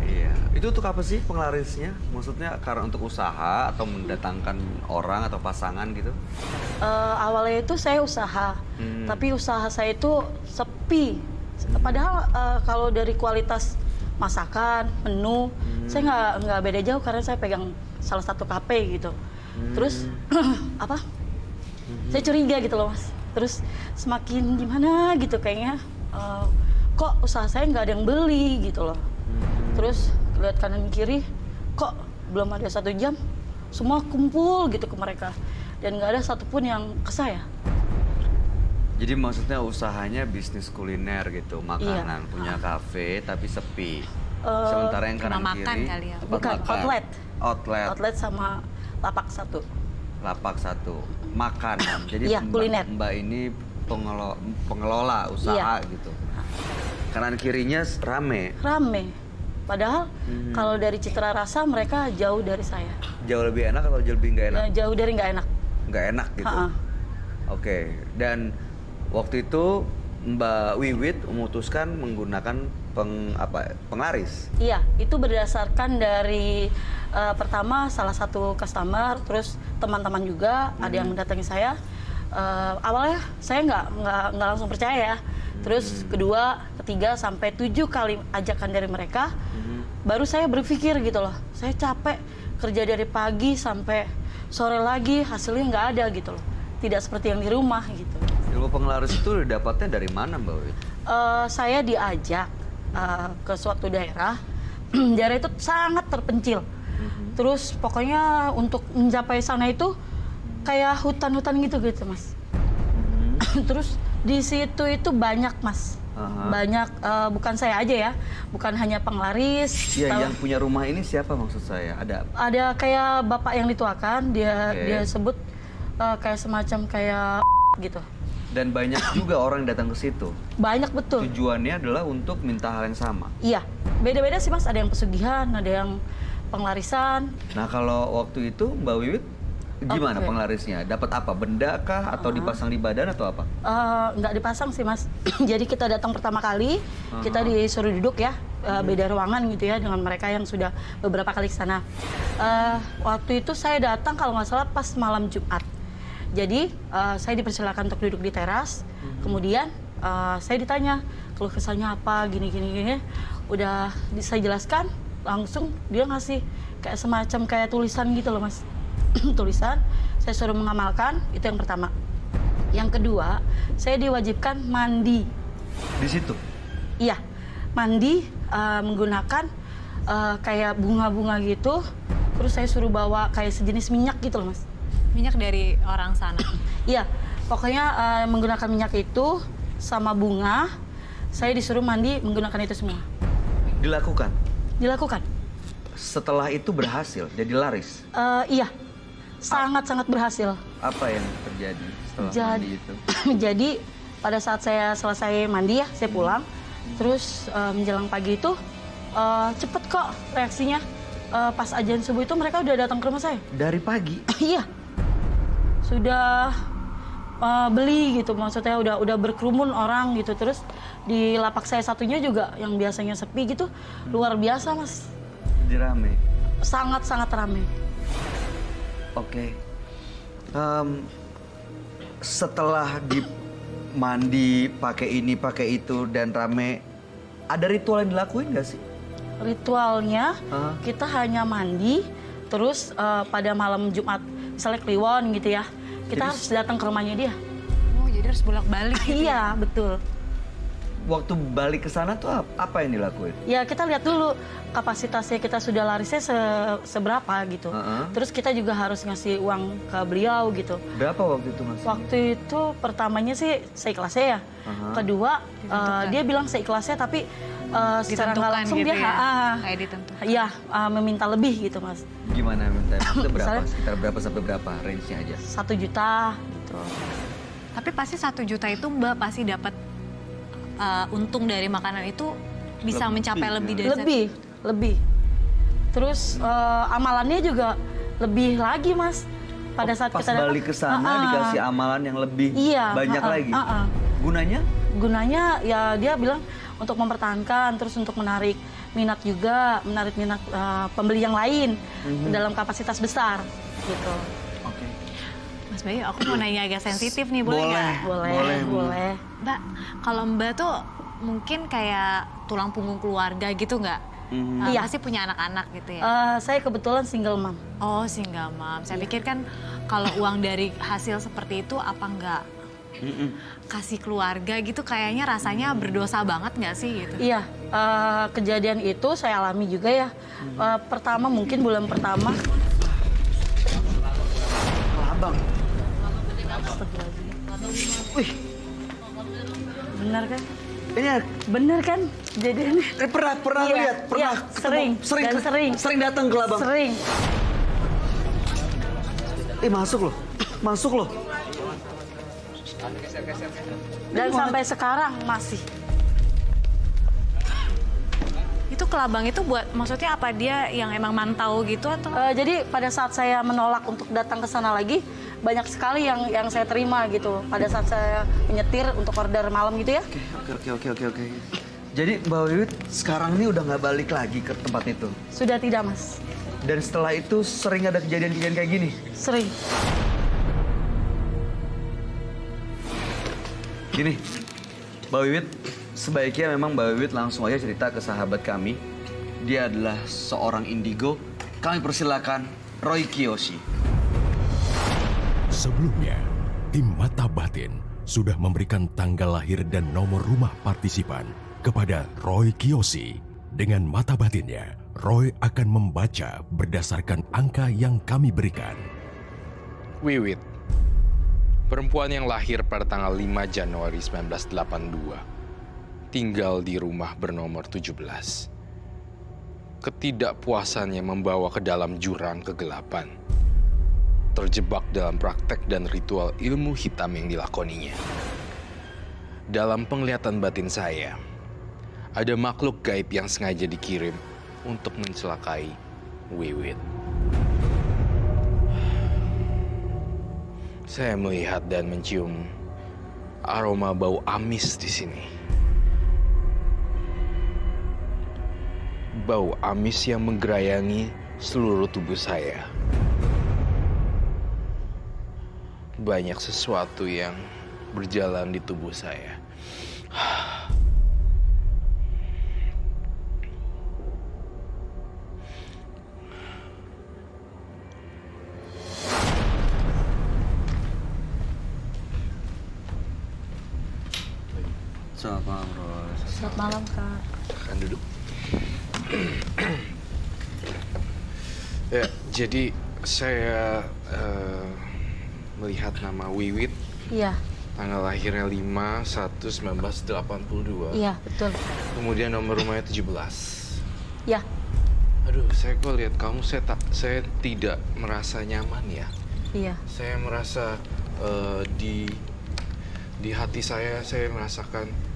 A: Iya. Itu untuk apa sih penglarisnya? Maksudnya karena untuk usaha atau mendatangkan orang atau pasangan gitu?
G: Awalnya itu saya usaha, tapi usaha saya itu sepi. Padahal kalau dari kualitas masakan, menu, saya nggak beda jauh karena saya pegang salah satu kafe gitu. Terus apa? Saya curiga gitu loh Mas. Terus semakin gimana gitu kayaknya, kok usaha saya nggak ada yang beli gitu loh. Terus lihat kanan kiri, kok belum ada 1 jam, semua kumpul gitu ke mereka. Dan nggak ada satupun yang ke saya.
A: Jadi maksudnya usahanya bisnis kuliner gitu, makanan, punya kafe tapi sepi. Sementara yang kanan
B: rumah makan
A: kiri
B: kali ya?
A: tempat
G: Bukan,
A: makan.
G: outlet. Outlet sama lapak 1.
A: Lapak 1, makanan. Jadi
G: Iya, kuliner.
A: Mbak ini pengelola usaha gitu. Kanan kirinya rame,
G: Rame. Padahal kalau dari citra rasa mereka jauh dari saya.
A: jauh lebih enak atau jauh lebih nggak enak?
G: Jauh dari nggak enak.
A: Nggak enak gitu.
G: Ha-ha.
A: Oke, dan waktu itu Mbak Wiwit memutuskan menggunakan penglaris.
G: Iya, itu berdasarkan dari pertama salah satu customer, terus teman-teman juga ada yang mendatangi saya. Awalnya saya nggak langsung percaya. Terus kedua, ketiga sampai 7 kali ajakan dari mereka, baru saya berpikir gitu loh. Saya capek kerja dari pagi sampai sore lagi, hasilnya nggak ada gitu loh. Tidak seperti yang di rumah gitu.
A: Ilmu penglaris itu dapatnya dari mana Mbak Wiwit?
G: Saya diajak ke suatu daerah. Daerah itu sangat terpencil. Terus pokoknya untuk mencapai sana itu kayak hutan-hutan gitu Mas. Terus di situ itu banyak Mas. Banyak, bukan saya aja ya, bukan hanya penglaris.
A: Iya, yang punya rumah ini siapa maksud saya?
G: Ada kayak bapak yang dituakan, dia sebut kayak semacam kayak gitu.
A: Dan banyak juga orang yang datang ke situ.
G: Banyak betul.
A: Tujuannya adalah untuk minta hal yang sama.
G: Iya, beda-beda sih Mas. Ada yang pesugihan, ada yang penglarisan.
A: Nah kalau waktu itu Mbak Wiwit gimana
G: Oke.
A: penglarisnya? Dapat apa? Benda kah? Atau dipasang di badan atau apa?
G: Nggak dipasang sih Mas. Jadi kita datang pertama kali, kita disuruh duduk ya, beda ruangan gitu ya dengan mereka yang sudah beberapa kali ke sana. Waktu itu saya datang kalau nggak salah pas malam Jumat. Jadi saya dipersilakan untuk duduk di teras. Kemudian saya ditanya keluh kesahnya apa, gini. Udah saya jelaskan, langsung dia ngasih kayak semacam kayak tulisan gitu loh Mas. Tulisan, saya suruh mengamalkan, itu yang pertama. Yang kedua, saya diwajibkan mandi.
A: Di situ?
G: Iya, mandi menggunakan kayak bunga-bunga gitu. Terus saya suruh bawa kayak sejenis minyak gitu loh Mas.
B: Minyak dari orang sana.
G: Iya, pokoknya menggunakan minyak itu sama bunga. Saya disuruh mandi menggunakan itu semua.
A: Dilakukan?
G: Dilakukan.
A: Setelah itu berhasil, jadi laris?
G: Iya, sangat-sangat berhasil.
A: Apa yang terjadi setelah mandi itu?
G: Jadi pada saat saya selesai mandi ya, saya pulang. Terus menjelang pagi itu cepet kok reaksinya. Pas azan subuh itu mereka udah datang ke rumah saya.
A: Dari pagi?
G: Iya, sudah beli gitu, maksudnya udah berkerumun orang gitu. Terus di lapak saya satunya juga yang biasanya sepi gitu, luar biasa Mas.
A: Jadi rame?
G: Sangat-sangat rame.
A: Oke. Setelah mandi, pakai ini, pakai itu, dan rame, ada ritual yang dilakuin nggak sih?
G: Ritualnya kita hanya mandi, terus pada malam Jumat, misalnya Kliwon gitu ya, kita harus datang ke rumahnya dia.
B: Oh, jadi harus bolak-balik gitu.
G: Iya, betul.
A: Waktu balik ke sana tuh apa yang dilakuin?
G: Ya kita lihat dulu kapasitasnya kita sudah larisnya seberapa gitu. Terus kita juga harus ngasih uang ke beliau gitu.
A: Berapa waktu itu Mas?
G: Waktu itu pertamanya sih seikhlasnya ya. Kedua dia bilang seikhlasnya tapi secara nggak langsung
B: gitu
G: dia
B: ya? Kayak ditentukan.
G: ya meminta lebih gitu Mas.
A: Gimana minta? Maksudnya berapa?
G: Misalnya-
A: Sekitar berapa sampai berapa? Range-nya aja?
G: 1 juta gitu.
B: Tapi pasti 1 juta itu Mbak pasti dapat untung dari makanan itu bisa
A: Lebih,
B: mencapai
A: ya?
B: lebih dari
G: Lebih. Terus amalannya juga lebih lagi Mas. Pada saat
A: Pas
G: kita
A: balik ke sana dikasih amalan yang lebih
G: Iya,
A: banyak lagi. Gunanya?
G: Gunanya ya dia bilang untuk mempertahankan, terus untuk menarik minat juga, menarik minat pembeli yang lain dalam kapasitas besar gitu.
A: Oke.
B: Mas Bayu, aku mau nanya agak sensitif nih, boleh nggak?
G: Boleh.
B: Mbak, kalau Mbak tuh mungkin kayak tulang punggung keluarga gitu nggak?
G: Iya.
B: Pasti punya anak-anak gitu ya?
G: Saya kebetulan single mom.
B: Oh, single mom. Saya pikir kan kalau uang dari hasil seperti itu apa enggak kasih keluarga gitu, kayaknya rasanya berdosa banget nggak sih gitu?
G: Iya, kejadian itu saya alami juga ya. Pertama mungkin bulan pertama.
F: Abang. Wih,
G: Benar kan?
F: ini
G: Benar kan kejadiannya?
F: pernah
G: Iya,
F: lihat, pernah
G: iya,
F: ketemu, sering datang ke Labang.
G: Sering.
F: Masuk loh.
G: Dan sampai sekarang masih.
B: Itu ke Labang itu buat, maksudnya apa, dia yang emang mantau gitu atau?
G: Jadi pada saat saya menolak untuk datang ke sana lagi, banyak sekali yang saya terima gitu. Pada saat saya menyetir untuk order malam gitu ya.
F: Oke. Jadi Mbak Wiwit sekarang ini udah nggak balik lagi ke tempat itu.
G: Sudah tidak, Mas.
F: Dan setelah itu sering ada kejadian-kejadian kayak gini.
G: Sering.
F: Gini, Mbak Wiwit, sebaiknya memang Mbak Wiwit langsung aja cerita ke sahabat kami. Dia adalah seorang indigo. Kami persilakan Roy Kiyoshi.
D: Sebelumnya, tim Mata Batin sudah memberikan tanggal lahir dan nomor rumah partisipan kepada Roy Kiyoshi. Dengan mata batinnya, Roy akan membaca berdasarkan angka yang kami berikan.
E: Wiwit, perempuan yang lahir pada tanggal 5 Januari 1982, tinggal di rumah bernomor 17. Ketidakpuasannya membawa ke dalam jurang kegelapan. Terjebak dalam praktek dan ritual ilmu hitam yang dilakoninya. Dalam penglihatan batin saya, ada makhluk gaib yang sengaja dikirim untuk mencelakai Wiwit. Saya melihat dan mencium aroma bau amis di sini. Bau amis yang menggerayangi seluruh tubuh saya. Banyak sesuatu yang berjalan di tubuh saya.
F: Selamat malam, Roy.
G: Selamat malam, Kak.
E: Silakan duduk. Ya, jadi saya melihat nama Wiwit,
G: Iya,
E: tanggal lahirnya 5/1/1982.
G: iya, betul.
E: Kemudian nomor rumahnya 17.
G: Ya,
E: Aduh, saya kok lihat kamu, saya tidak merasa nyaman ya.
G: iya.
E: Saya merasa di hati saya merasakan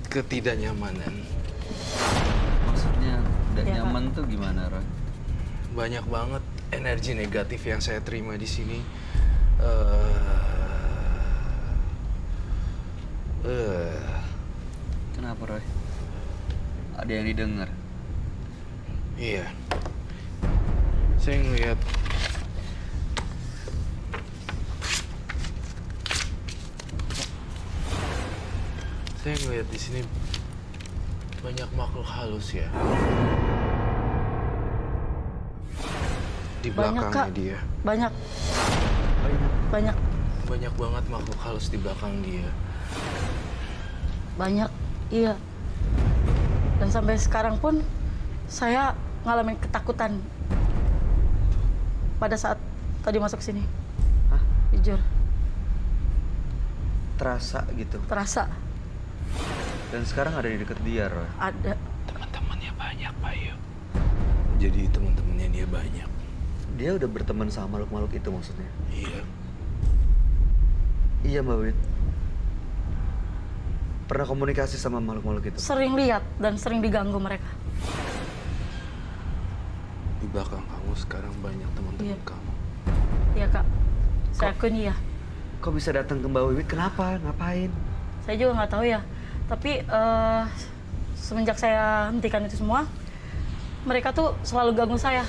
E: ketidaknyamanan.
F: Maksudnya tidak
G: Ya, Kak.
F: nyaman tuh gimana, Roy?
E: Banyak banget energi negatif yang saya terima di sini.
F: Kenapa, Roy? Ada yang didengar?
E: Iya. Saya ngelihat di sini banyak makhluk halus ya. Di
G: Banyak,
E: belakangnya
G: Kak.
E: dia.
G: Banyak.
E: Banyak banget makhluk halus di belakang dia.
G: Banyak, iya. Dan sampai sekarang pun saya ngalamin ketakutan pada saat tadi masuk sini.
F: Hah?
G: Jujur,
F: Terasa gitu.
G: terasa
F: Dan sekarang ada di deket dia, Roy.
G: ada.
E: Teman-temannya banyak, Pak Yu. Jadi teman-temannya dia banyak.
F: Dia udah berteman sama makhluk-makhluk itu maksudnya?
E: Iya.
F: Iya, Mbak Wit. Pernah komunikasi sama makhluk-makhluk itu?
G: Sering lihat dan sering diganggu mereka.
E: Di belakang kamu sekarang banyak teman-teman
G: Iya.
E: kamu.
G: Iya, Kak. Saya akui iya.
F: Kok bisa datang ke Mbak Wiwit? Kenapa? Ngapain?
G: Saya juga nggak tahu ya. Tapi semenjak saya hentikan itu semua, mereka tuh selalu ganggu saya.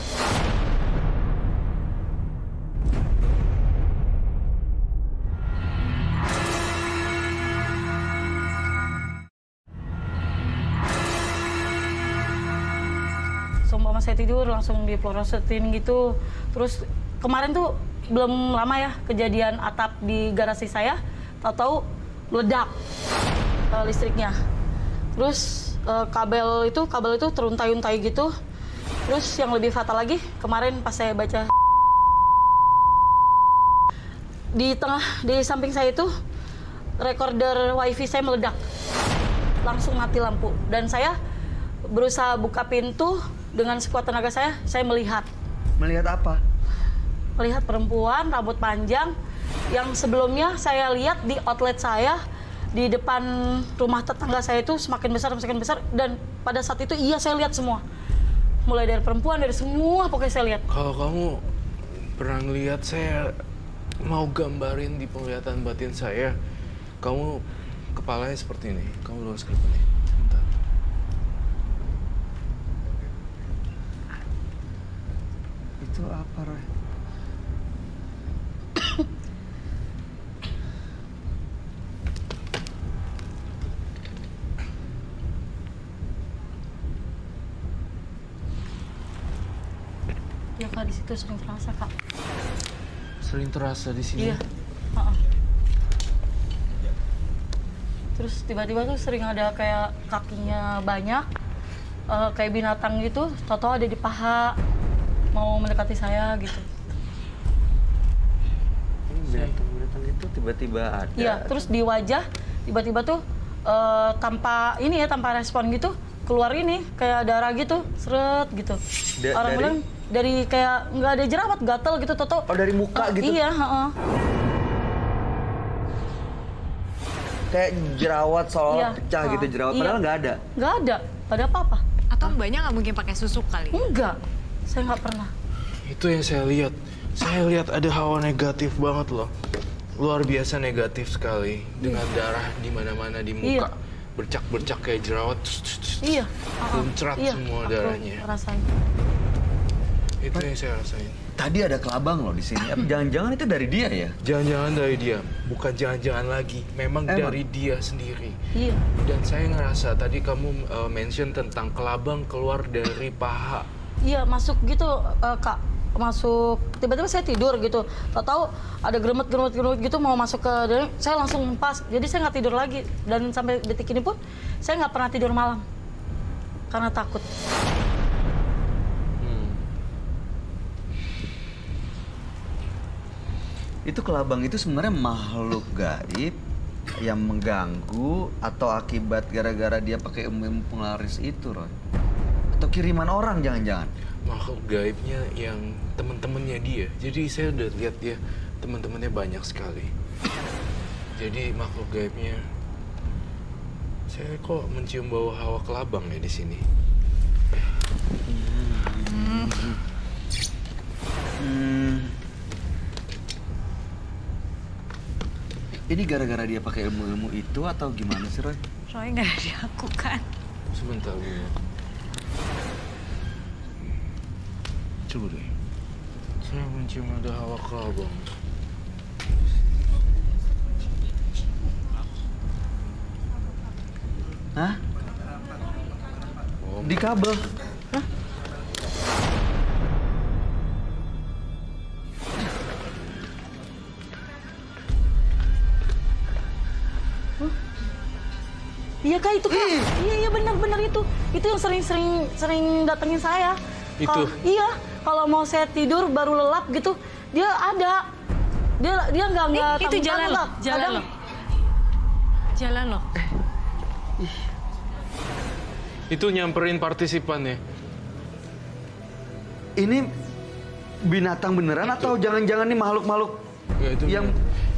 G: saya tidur langsung diploresetin gitu. Terus kemarin tuh belum lama ya kejadian atap di garasi saya, tahu-tahu meledak listriknya. Terus kabel itu teruntai-untai gitu. Terus yang lebih fatal lagi, kemarin pas saya baca di samping saya itu recorder wifi saya meledak, langsung mati lampu. Dan saya berusaha buka pintu dengan sekuat tenaga saya melihat.
F: Melihat apa?
G: Melihat perempuan rambut panjang yang sebelumnya saya lihat di outlet saya di depan rumah tetangga saya itu semakin besar dan pada saat itu iya saya lihat semua. Mulai dari perempuan, dari semua pokoknya saya lihat.
E: Kalau kamu pernah ngelihat, saya mau gambarin di penglihatan batin saya. Kamu kepalanya seperti ini. Kamu lurus ke depan nih. Bentar.
F: Itu apa, Roy?
G: Ya Kak, di situ sering terasa Kak.
E: Sering terasa di sini.
G: Iya. Terus tiba-tiba tuh sering ada kayak kakinya banyak, kayak binatang gitu, tau-tau ada di paha, mau mendekati saya gitu.
F: Binatang itu tiba-tiba ada.
G: Iya, terus di wajah tiba-tiba tuh tanpa respon gitu, keluar ini kayak darah gitu, seret gitu. Orang bilang dari kayak nggak ada jerawat, gatel gitu, tau-tau.
F: Oh, dari muka gitu?
G: Iya,
F: Kayak jerawat seolah
G: Iya,
F: pecah gitu jerawat,
G: iya.
F: padahal nggak ada.
G: Nggak ada apa-apa.
B: Atau mbaknya nggak mungkin pakai susuk kali?
G: Enggak, saya nggak pernah.
E: Itu yang saya lihat. Saya lihat ada hawa negatif banget loh. Luar biasa negatif sekali. Dengan darah di mana-mana di muka.
G: Iya.
E: Bercak-bercak kayak jerawat.
G: Iya.
E: Muncrat semua
G: aku
E: darahnya.
G: rasain.
E: Itu yang saya rasain.
F: Tadi ada kelabang loh di sini. Jangan-jangan itu dari dia ya?
E: Jangan-jangan dari dia. Bukan jangan-jangan lagi. Memang
F: Emang?
E: dari dia sendiri.
G: Iya.
E: Dan saya ngerasa tadi kamu mention tentang kelabang keluar dari paha.
G: Iya, masuk gitu, Kak. Masuk, tiba-tiba saya tidur gitu. Tahu-tahu ada geremet gitu mau masuk ke dalam, saya langsung pas. Jadi saya nggak tidur lagi. Dan sampai detik ini pun, saya nggak pernah tidur malam. Karena takut.
F: Itu kelabang itu sebenarnya makhluk gaib yang mengganggu atau akibat gara-gara dia pakai ilmu penglaris itu, Ron? Atau kiriman orang jangan-jangan?
E: Makhluk gaibnya yang teman-temannya dia. Jadi saya udah lihat dia teman-temannya banyak sekali. Jadi makhluk gaibnya, saya kok mencium bau hawa kelabang ya di sini.
F: Ini gara-gara dia pakai ilmu-ilmu itu atau gimana sih, Roy?
B: Roy nggak ada di aku kan?
E: Sebentar dulu. Coba deh. Saya mencium ada hawa kelabang.
F: Hah?
E: Oh,
F: Di kabel?
G: Iya Kak, itu Kak. Iya benar itu. Itu yang sering datengin saya.
E: Itu?
G: Iya, kalau mau saya tidur baru lelap gitu, dia ada. Dia nggak
B: Itu jalan loh, jalan loh.
E: itu nyamperin partisipan ya?
F: Ini binatang beneran atau jangan-jangan nih makhluk-makhluk
E: Ya, itu
F: yang...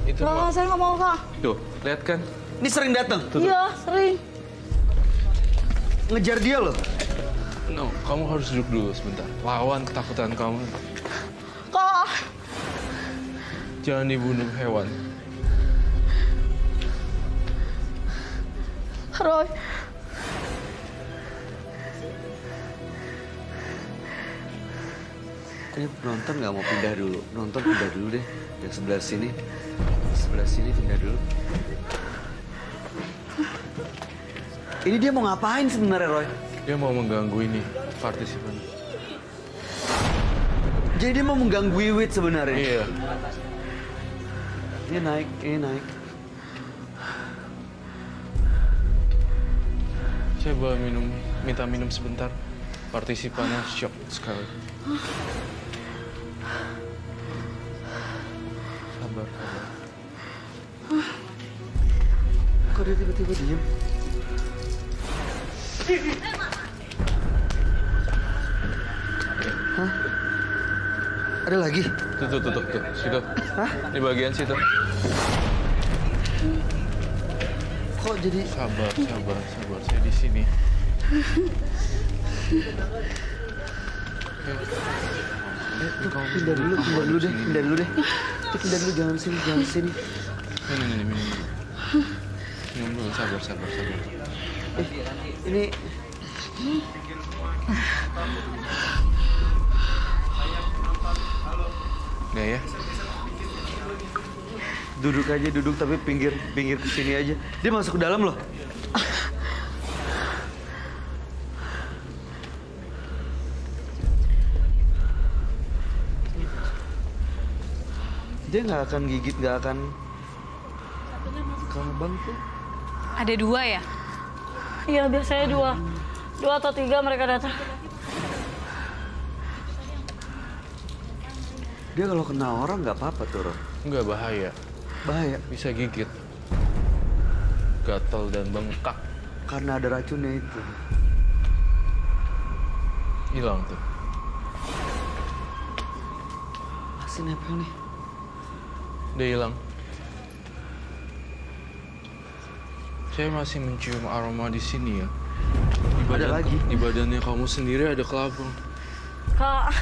E: itu
G: Nggak, saya nggak mau Kak.
E: Tuh, lihat kan?
F: Ini sering datang?
G: Iya, sering.
F: Ngejar dia loh?
E: No, kamu harus duduk dulu sebentar. Lawan ketakutan kamu.
G: Kak.
E: Jangan dibunuh hewan.
G: Roy.
F: Ini penonton nggak mau pindah dulu. Penonton pindah dulu deh. Yang sebelah sini. Sebelah sini pindah dulu. Ini dia mau ngapain sebenarnya, Roy?
E: Dia mau mengganggu ini partisipan.
F: Jadi dia mau mengganggu Wiwit sebenarnya.
E: Iya.
F: Ini naik, ini naik.
E: Saya boleh minta minum sebentar. Partisipannya shock sekali. Sabar, sabar.
F: Kok dia tiba-tiba diem? Hah? Ada lagi?
E: Tuh. Situ.
F: Hah?
E: Di bagian situ.
F: Kok jadi...
E: Sabar. Saya di sini.
F: Pindah dulu deh. Pindah dulu, jangan sini.
E: Minum dulu. Minum dulu, sabar.
F: Ini...
E: Nggak ya?
F: Duduk tapi pinggir ke sini aja. Dia masuk ke dalam loh. Dia nggak akan gigit, nggak akan... Kamu bang tuh.
B: Ada 2 ya?
G: Iya, biasanya 2 atau 3 mereka datang.
F: Dia kalau kena orang nggak apa-apa tuh, Ron.
E: Nggak bahaya.
F: Bahaya.
E: Bisa gigit. Gatal dan bengkak.
F: Karena ada racunnya itu.
E: Hilang tuh.
F: Masih nempel nih.
E: Udah hilang. Saya masih mencium aroma di sini ya.
F: Ada lagi.
E: Di badannya kamu sendiri ada kelabang.
G: Kak.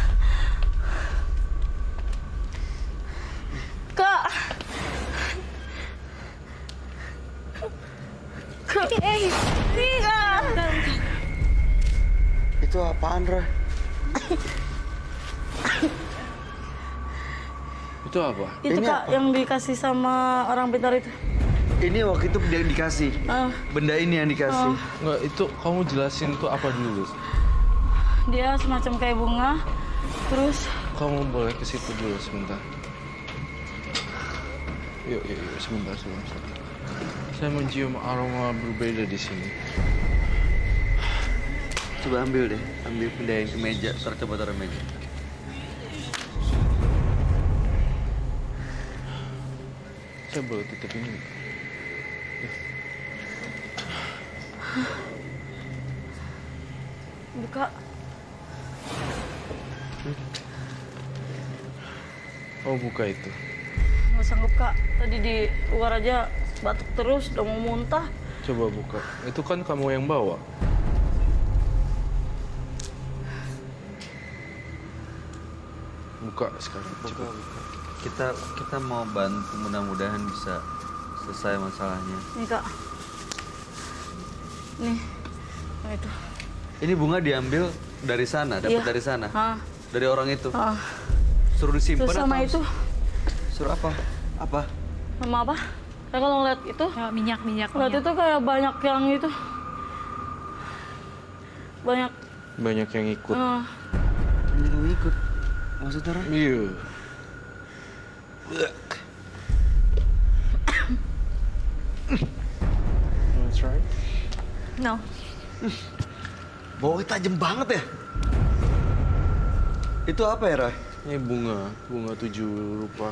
F: Itu apaan, Roy?
E: Itu apa?
G: Itu
F: Ini
G: Kak
F: apa?
G: yang dikasih sama orang pintar itu.
F: Ini waktu itu dia dikasih.
G: Ah.
F: Benda ini yang dikasih.
E: Nggak, itu kamu jelasin itu apa dulu.
G: Dia semacam kayak bunga. Terus
E: Kamu boleh ke situ dulu sebentar. Yuk, sebentar. Saya mencium aroma berbeda di sini.
F: Coba ambil pindahin ke meja. Coba taruh meja.
E: Saya boleh tutup ini.
G: buka.
E: Oh, buka itu.
G: Nggak sanggup Kak. Tadi di luar aja batuk terus, udah mau muntah.
E: Coba buka. Itu kan kamu yang bawa. Buka sekarang. Coba.
F: Kita mau bantu, mudah-mudahan bisa selesai masalahnya.
G: Nih Kak. Nih. Nah itu.
F: Ini bunga diambil dari sana, dapat
G: Iya.
F: dari sana.
G: Ah.
F: Dari orang itu.
G: Ah.
F: Suruh disimpan
G: Terus sama
F: atau
G: itu.
F: Suruh apa? Apa?
G: Sama apa? Saya kalau ngeliat itu,
B: Minyak.
G: ngeliat itu kayak banyak yang itu.
E: Banyak yang ikut.
F: Ini yang ikut. Maksudnya Ron?
E: Iya. That's right.
B: No.
F: Baunya tajam banget ya? Itu apa ya, Roy?
E: Ini bunga 7 rupa.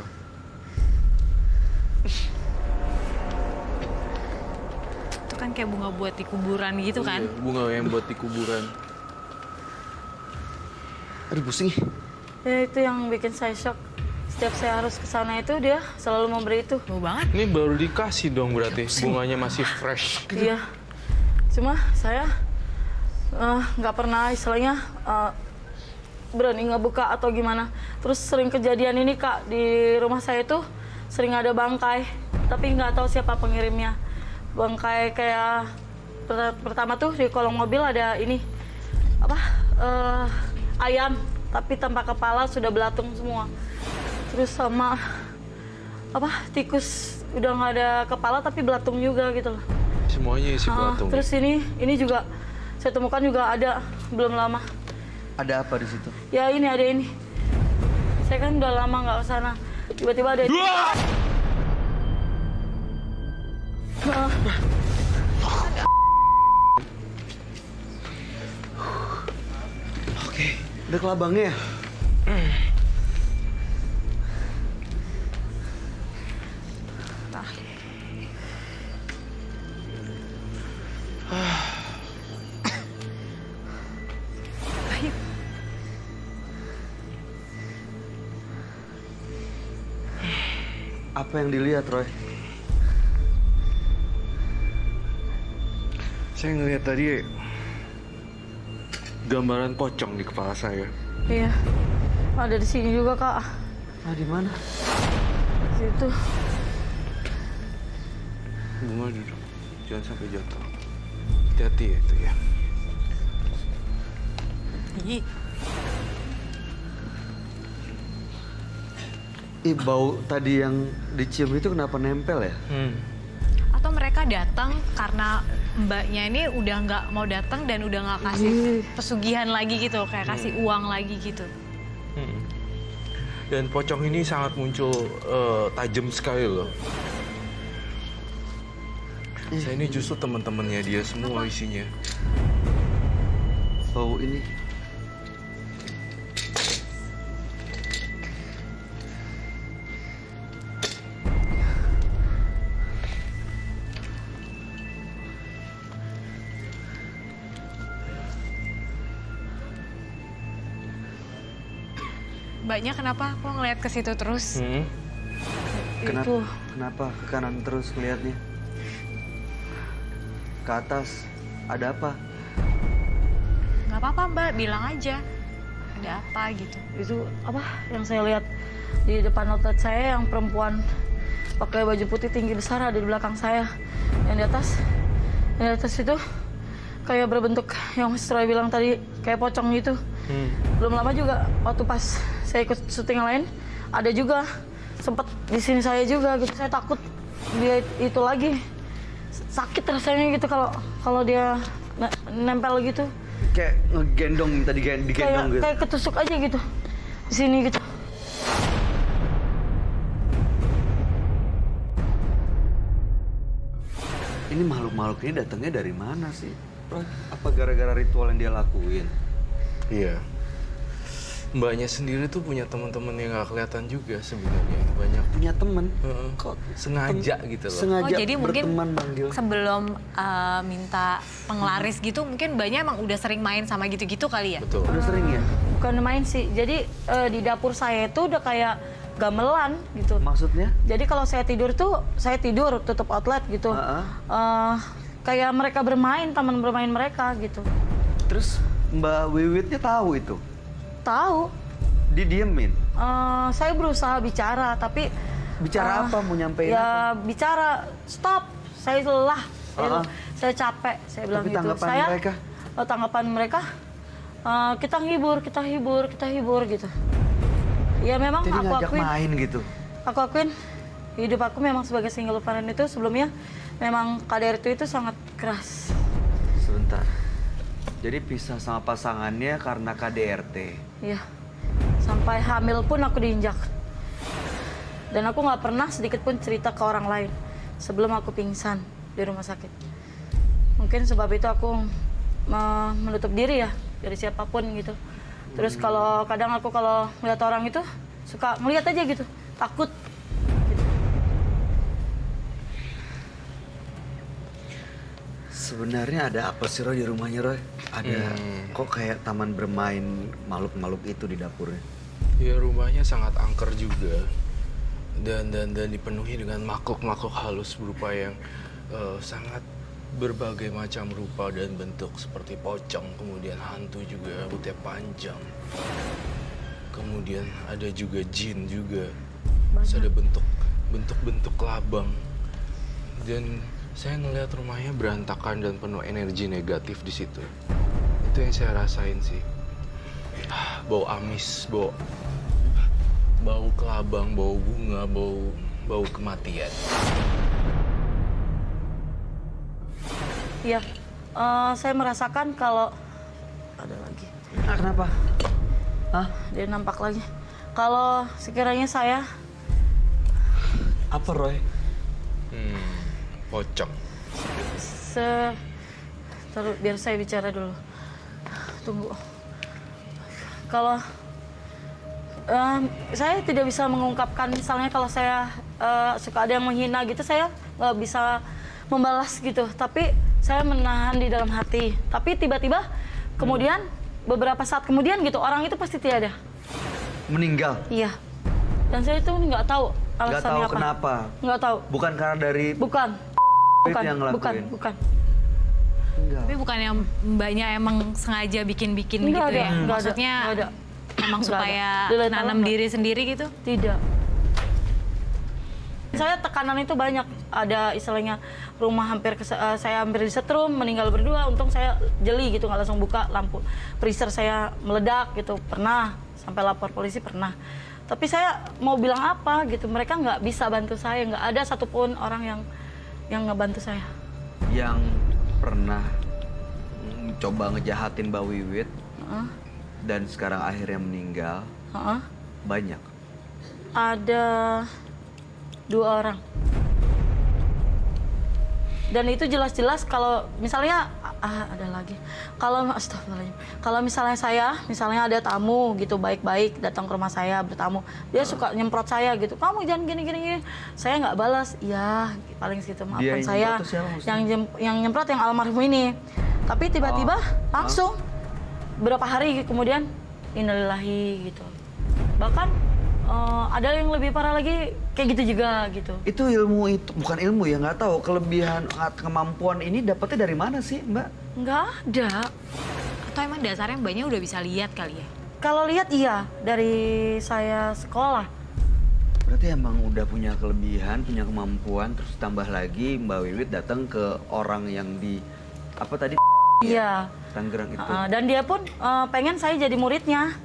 B: Itu kan kayak bunga buat di kuburan gitu kan?
E: Iya, bunga yang buat di kuburan.
F: Aduh, pusing.
G: Ya itu yang bikin saya shock. Setiap saya harus ke sana itu dia selalu memberi itu.
B: Bau banget.
E: Ini baru dikasih dong berarti. Bunganya masih fresh.
G: Iya. Cuma saya nggak pernah istilahnya berani ngebuka atau gimana. Terus sering kejadian ini Kak, di rumah saya itu sering ada bangkai, tapi nggak tahu siapa pengirimnya. Bangkai kayak pertama tuh di kolong mobil ada ini ayam, tapi tanpa kepala sudah belatung semua. Terus sama tikus udah nggak ada kepala tapi belatung juga gitu loh.
E: Semuanya isi belatung.
G: Terus ini juga saya temukan juga ada belum lama.
F: Ada apa di situ?
G: Ya ini ada ini. Saya kan udah lama nggak ke sana. Tiba-tiba ada.
F: Oke, udah kelabangnya ya? Apa yang dilihat, Roy?
E: Saya ngeliat tadi gambaran pocong di kepala saya.
G: Iya. Ada di sini juga, Kak.
F: Ah, di mana?
G: Situ.
E: Bunga duduk, jangan sampai jatuh. Hati-hati ya itu ya.
B: Ih,
F: Bau tadi yang dicium itu kenapa nempel ya?
B: atau mereka datang karena mbaknya ini udah nggak mau datang dan udah nggak kasih pesugihan lagi gitu, kayak kasih uang lagi gitu.
E: Dan pocong ini sangat muncul tajam sekali loh. Saya ini justru teman-temannya dia semua isinya.
F: Bau ini.
B: Mbaknya kenapa kok ngeliat ke situ terus?
F: Kenapa? Kenapa ke kanan terus melihatnya? Ke atas. Ada apa?
B: Nggak apa-apa Mbak, bilang aja. Ada apa gitu.
G: Itu apa yang saya lihat di depan outlet saya, yang perempuan pakai baju putih tinggi besar ada di belakang saya. Yang di atas itu kayak berbentuk yang Mas Roy bilang tadi, kayak pocong gitu. Belum lama juga waktu pas saya ikut syuting yang lain, ada juga sempet di sini saya juga gitu. Saya takut dia itu lagi, sakit rasanya gitu kalau dia nempel gitu.
F: Kayak ngegendong, minta digendong gitu.
G: Kayak ketusuk aja gitu di sini gitu.
F: Ini makhluk-makhluk ini datangnya dari mana sih? Roy? Apa gara-gara ritual yang dia lakuin?
E: Iya. Mbaknya sendiri tuh punya teman-teman yang nggak kelihatan juga sebenarnya. Banyak.
F: Punya temen?
E: Heeh.
F: Kok
E: Sengaja gitu loh.
F: sengaja
B: Oh jadi mungkin
F: berteman manggil?
B: sebelum minta penglaris gitu, mungkin Mbaknya emang udah sering main sama gitu-gitu kali ya?
E: Betul.
F: Udah sering ya?
G: Bukan main sih. Jadi di dapur saya itu udah kayak gamelan gitu.
F: Maksudnya?
G: Jadi kalau saya tidur tuh, saya tidur tutup outlet gitu. Kayak mereka bermain, taman bermain mereka gitu.
F: Terus Mbak Wiwitnya tahu itu?
G: Tahu.
F: Didiemin?
G: Saya berusaha bicara, tapi
F: Bicara apa? Mau nyampein
G: ya
F: apa?
G: bicara, stop. Saya lelah. Saya capek. Saya bilang
F: Tapi
G: gitu.
F: tanggapan
G: Saya
F: mereka?
G: tanggapan mereka, kita hibur gitu. Ya memang
F: Jadi
G: aku
F: ngajak
G: akuin.
F: main gitu?
G: Aku akuin hidup aku memang sebagai single parent itu sebelumnya memang KDRT itu sangat keras.
F: Sebentar. Jadi pisah sama pasangannya karena KDRT?
G: Iya. Sampai hamil pun aku diinjak. Dan aku nggak pernah sedikit pun cerita ke orang lain sebelum aku pingsan di rumah sakit. Mungkin sebab itu aku menutup diri ya dari siapapun gitu. Terus kadang aku kalau melihat orang itu suka ngeliat aja gitu, takut.
F: Sebenarnya ada apa sih Roy di rumahnya Roy? Ada kok kayak taman bermain makhluk-makhluk itu di dapurnya?
E: Ya rumahnya sangat angker juga. Dan dipenuhi dengan makhluk-makhluk halus berupa yang sangat berbagai macam rupa dan bentuk, seperti pocong, kemudian hantu juga rambutnya panjang. Kemudian ada juga jin juga. Terus ada bentuk labang. Dan saya ngelihat rumahnya berantakan dan penuh energi negatif di situ. Itu yang saya rasain sih. Bau amis, bau kelabang, bau bunga, bau kematian.
G: Iya, saya merasakan kalau ada lagi.
F: Kenapa? Hah?
G: Dia nampak lagi. Kalau sekiranya saya
A: Apa Roy?
E: Pocong.
G: biar saya bicara dulu. Tunggu. Kalau saya tidak bisa mengungkapkan, misalnya kalau saya suka ada yang menghina gitu, saya nggak bisa membalas gitu. Tapi saya menahan di dalam hati. Tapi tiba-tiba kemudian beberapa saat kemudian gitu orang itu pasti tiada.
A: Meninggal?
G: Iya. Dan saya itu nggak tahu
A: Nggak
G: alasannya
A: tahu
G: apa.
A: kenapa?
G: Nggak tahu.
A: Bukan karena dari
G: Bukan.
A: yang ngelakuin?
G: Bukan.
B: Tapi bukan yang mbaknya emang sengaja bikin-bikin gitu
G: Nggak ada,
B: ya?
G: nggak ada,
B: Maksudnya
G: nggak ada.
B: emang
G: Nggak
B: supaya
G: ada. Dilihat
B: nanam
G: orang nggak?
B: diri sendiri gitu?
G: Tidak. Saya tekanan itu banyak. Ada istilahnya rumah saya hampir disetrum, meninggal berdua. Untung saya jeli gitu, nggak langsung buka lampu. Freezer saya meledak gitu, pernah. Sampai lapor polisi pernah. Tapi saya mau bilang apa gitu, mereka nggak bisa bantu saya. Nggak ada satupun orang yang ngebantu saya.
A: yang pernah coba ngejahatin Mbak Wiwit dan sekarang akhirnya meninggal
G: Heeh.
A: banyak.
G: Ada 2 orang. Dan itu jelas-jelas kalau misalnya ada lagi. Kalau astagfirullahaladzim. Kalau misalnya ada tamu gitu baik-baik datang ke rumah saya bertamu, dia suka nyemprot saya gitu. Kamu jangan gini. Saya nggak balas. Iya, paling segitu.
A: Dia
G: Maafkan
A: yang
G: saya.
A: nyemprot tuh siapa maksudnya?
G: Yang nyemprot yang almarhum ini. Tapi tiba-tiba langsung berapa hari kemudian innalillahi gitu. Bahkan ada yang lebih parah lagi kayak gitu juga gitu.
A: Itu ilmu itu bukan ilmu ya, nggak tahu kelebihan kemampuan ini dapetnya dari mana sih Mbak?
G: Nggak ada.
B: Atau emang dasarnya mbaknya udah bisa lihat kali ya?
G: Kalau lihat iya dari saya sekolah.
A: Berarti emang udah punya kelebihan, punya kemampuan, terus tambah lagi Mbak Wiwit datang ke orang yang di apa tadi?
G: Iya.
A: Tangerang itu.
G: Dan dia pun pengen saya jadi muridnya.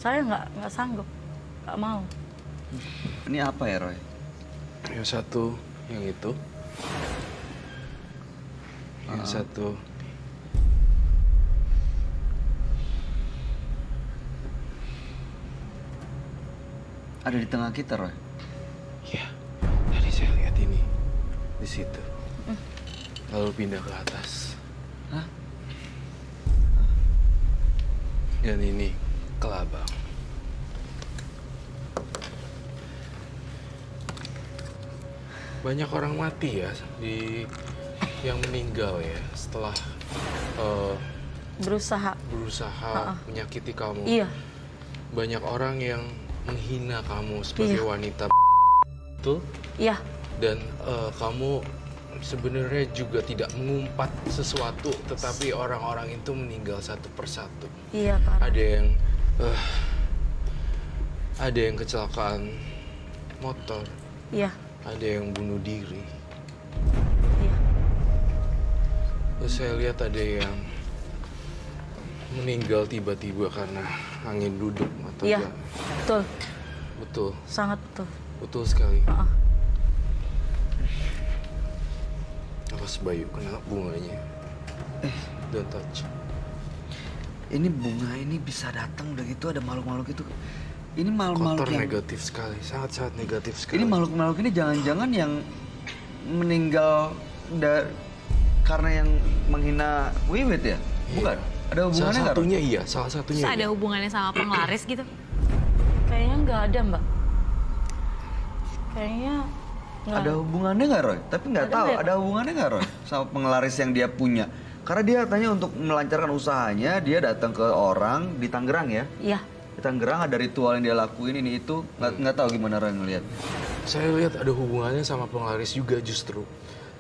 G: Saya nggak sanggup, nggak mau.
A: Ini apa ya Roy?
E: Yang satu, yang itu. Yang satu.
A: Ada di tengah kita Roy.
E: Ya, tadi saya lihat ini di situ. Lalu pindah ke atas.
A: Hah?
E: Dan ini ke labang. Banyak orang mati ya yang meninggal ya setelah
G: Berusaha.
E: menyakiti kamu.
G: Iya.
E: Banyak orang yang menghina kamu sebagai
G: Iya.
E: wanita, betul?
G: Iya.
E: Dan kamu sebenarnya juga tidak mengumpat sesuatu, tetapi orang-orang itu meninggal satu persatu.
G: Iya, Pak.
E: Ada yang kecelakaan motor,
G: Iya.
E: ada yang bunuh diri.
G: Iya.
E: Terus saya lihat ada yang meninggal tiba-tiba karena angin duduk atau
G: Iya.
E: enggak.
G: Betul.
E: Betul,
G: Sangat betul.
E: betul sekali.
G: Heeh.
E: Awas Bayu, kena bunganya. Don't touch.
A: Ini bunga ini bisa datang udah gitu ada makhluk-makhluk itu. Ini
E: Kotor
A: makhluk-makhluk yang
E: negatif sekali, sangat-sangat negatif sekali.
A: ini makhluk-makhluk ini jangan-jangan yang meninggal karena yang menghina Wiwit ya? Bukan? Ada hubungannya
E: Salah
A: nggak?
E: satunya iya, salah satunya
B: Terus ada
E: iya.
B: hubungannya sama penglaris gitu?
G: Kayaknya nggak ada, Mbak. Kayaknya nggak.
A: Ada hubungannya nggak Roy? Tapi nggak
G: Ada
A: tahu
G: nggak ya,
A: ada hubungannya nggak Roy sama penglaris yang dia punya. Karena dia katanya untuk melancarkan usahanya dia datang ke orang di Tangerang ya.
G: Iya.
A: Di Tangerang ada ritual yang dia lakuin ini itu nggak tahu gimana Roy ngelihat.
E: Saya lihat ada hubungannya sama penglaris juga justru.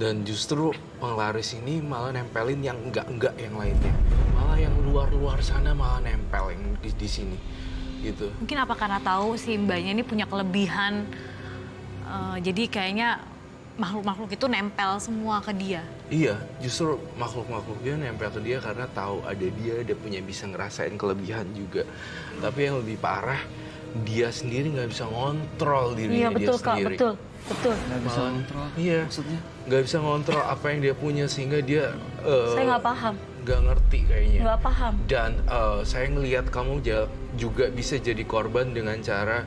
E: Dan justru penglaris ini malah nempelin yang enggak yang lainnya. Malah yang luar-luar sana malah nempel yang di sini. Gitu.
B: Mungkin apa karena tahu si mbaknya ini punya kelebihan, jadi kayaknya makhluk-makhluk itu nempel semua ke dia.
E: Iya, justru makhluk-makhluk dia nempel ke dia karena tahu ada dia punya bisa ngerasain kelebihan juga. Tapi yang lebih parah, dia sendiri nggak bisa ngontrol dirinya
G: Iya, betul,
E: dia
G: Kak.
E: sendiri.
G: Betul.
A: Nggak bisa
E: Malah-
A: kontrol.
E: Iya.
A: Maksudnya?
E: Nggak bisa ngontrol apa yang dia punya sehingga dia
G: Saya nggak paham.
E: nggak ngerti kayaknya.
G: Nggak paham.
E: Dan saya ngelihat kamu juga bisa jadi korban dengan cara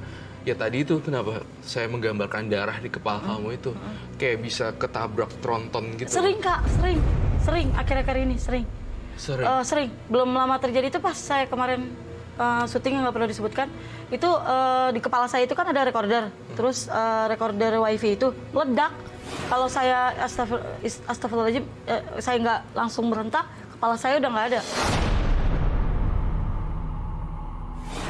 E: ya tadi itu kenapa saya menggambarkan darah di kepala kamu itu kayak bisa ketabrak tronton gitu.
G: Sering Kak, sering akhir-akhir ini sering. Sering. Belum lama terjadi itu pas saya kemarin syuting yang nggak perlu disebutkan itu di kepala saya itu kan ada recorder, terus recorder wifi itu meledak. Kalau saya astagfirullahaladzim, saya nggak langsung berontak, kepala saya udah nggak ada.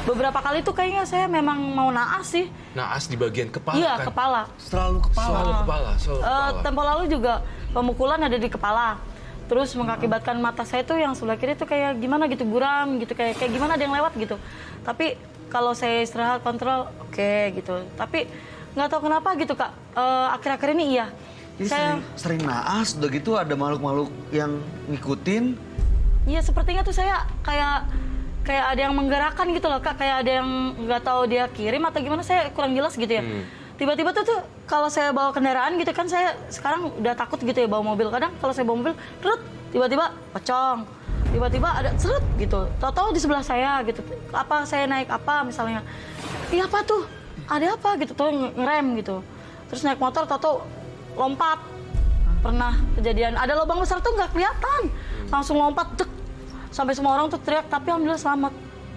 G: Beberapa kali tuh kayaknya saya memang mau naas sih.
E: Naas di bagian kepala
G: Iya,
E: kan?
G: kepala.
F: Selalu kepala.
E: Selalu kepala.
G: Tempo lalu juga pemukulan ada di kepala. Terus mengakibatkan mata saya tuh yang sebelah kiri tuh kayak gimana gitu, buram gitu, kayak gimana ada yang lewat gitu. Tapi kalau saya istirahat kontrol, oke gitu. Tapi nggak tahu kenapa gitu Kak, akhir-akhir ini iya.
F: Jadi
G: Saya
F: sering naas, udah gitu ada makhluk-makhluk yang ngikutin.
G: iya sepertinya tuh saya kayak ada yang menggerakkan gitu loh Kak, kayak ada yang nggak tahu dia kirim atau gimana, saya kurang jelas gitu ya. Tiba-tiba tuh kalau saya bawa kendaraan gitu kan, saya sekarang udah takut gitu ya bawa mobil. Kadang kalau saya bawa mobil, tiba-tiba pocong, tiba-tiba ada seret gitu. Tahu-tahu di sebelah saya gitu. Apa saya naik apa misalnya? Iya apa tuh? Ada apa gitu tuh ngerem gitu. Terus naik motor tahu-tahu lompat. Pernah kejadian ada lubang besar tuh nggak kelihatan. Langsung lompat dek. Sampai semua orang tuh teriak, tapi alhamdulillah selamat.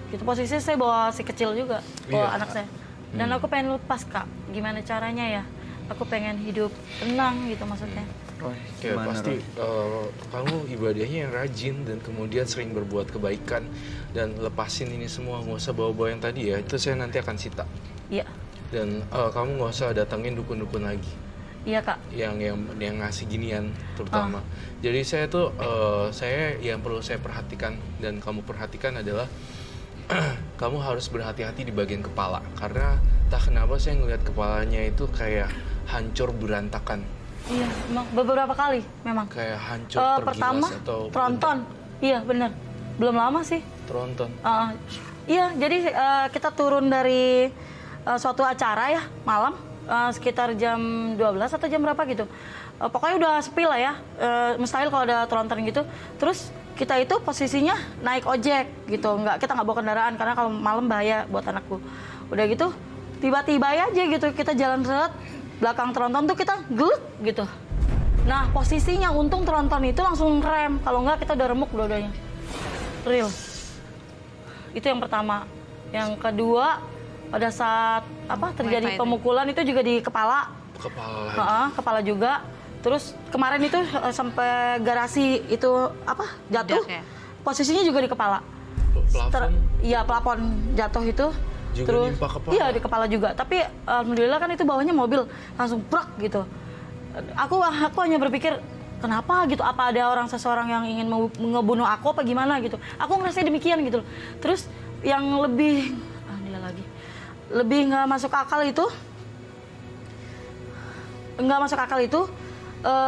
G: Gitu posisinya saya bawa si kecil juga, bawa anak saya. Dan aku pengen lepas Kak, gimana caranya ya? Aku pengen hidup tenang gitu maksudnya.
F: Roy,
E: Ya
F: gimana,
E: pasti
F: Roy?
E: kamu ibadahnya yang rajin dan kemudian sering berbuat kebaikan dan lepasin ini semua, nggak usah bawa-bawa yang tadi ya, itu saya nanti akan sita.
G: Iya,
E: Dan kamu nggak usah datangin dukun-dukun lagi
G: iya Kak.
E: yang ngasih ginian terutama. Jadi saya tuh saya yang perlu saya perhatikan dan kamu perhatikan adalah kamu harus berhati-hati di bagian kepala karena tak kenapa saya ngelihat kepalanya itu kayak hancur berantakan.
G: Iya, emang beberapa kali memang.
E: Kayak hancur tergilas
G: Pertama,
E: atau
G: tronton. Iya, bener. Belum lama sih.
E: tronton.
G: Iya, jadi kita turun dari suatu acara ya, malam. Sekitar jam 12 atau jam berapa gitu. Pokoknya udah sepi lah ya. Mustahil kalau ada tronton gitu. Terus kita itu posisinya naik ojek gitu. Kita nggak bawa kendaraan karena kalau malam bahaya buat anakku. Udah gitu, tiba-tiba aja gitu kita jalan seret. Belakang tronton tuh kita geluk gitu. Nah posisinya untung tronton itu langsung rem. Kalau nggak kita udah remuk dua-duanya. Real. Itu yang pertama. Yang kedua pada saat terjadi pemukulan itu juga di kepala. Kepala juga. Terus kemarin itu sampai garasi itu jatuh. Ya? Posisinya juga di kepala.
E: Plafon?
G: Iya plafon jatuh itu.
E: Juga
G: terus
E: nimpa kepala?
G: Iya di kepala juga. Tapi alhamdulillah kan itu bawahnya mobil langsung prak gitu. Aku hanya berpikir kenapa gitu? Apa ada seseorang yang ingin ngebunuh aku apa gimana gitu? Aku ngerasa demikian gitu. Terus yang lebih nggak masuk akal itu,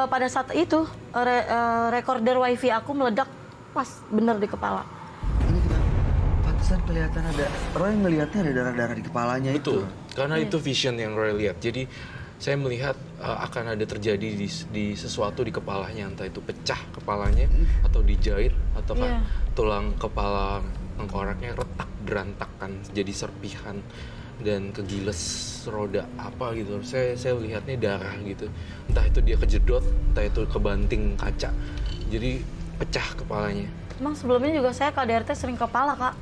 G: pada saat itu recorder wifi aku meledak pas bener di kepala.
F: Ini kenapa? Pantesan kelihatan ada, Roy ngelihatnya ada darah-darah di kepalanya.
E: Betul,
F: itu.
E: karena itu vision yang Roy lihat. Jadi saya melihat akan ada terjadi di sesuatu di kepalanya, entah itu pecah kepalanya atau dijahit atau tulang kepala tengkoraknya retak berantakan jadi serpihan dan kegiles roda apa gitu. Saya lihatnya darah gitu, entah itu dia kejedot, entah itu kebanting kaca, jadi pecah kepalanya.
G: Emang sebelumnya juga saya KDRT sering kepala Kak,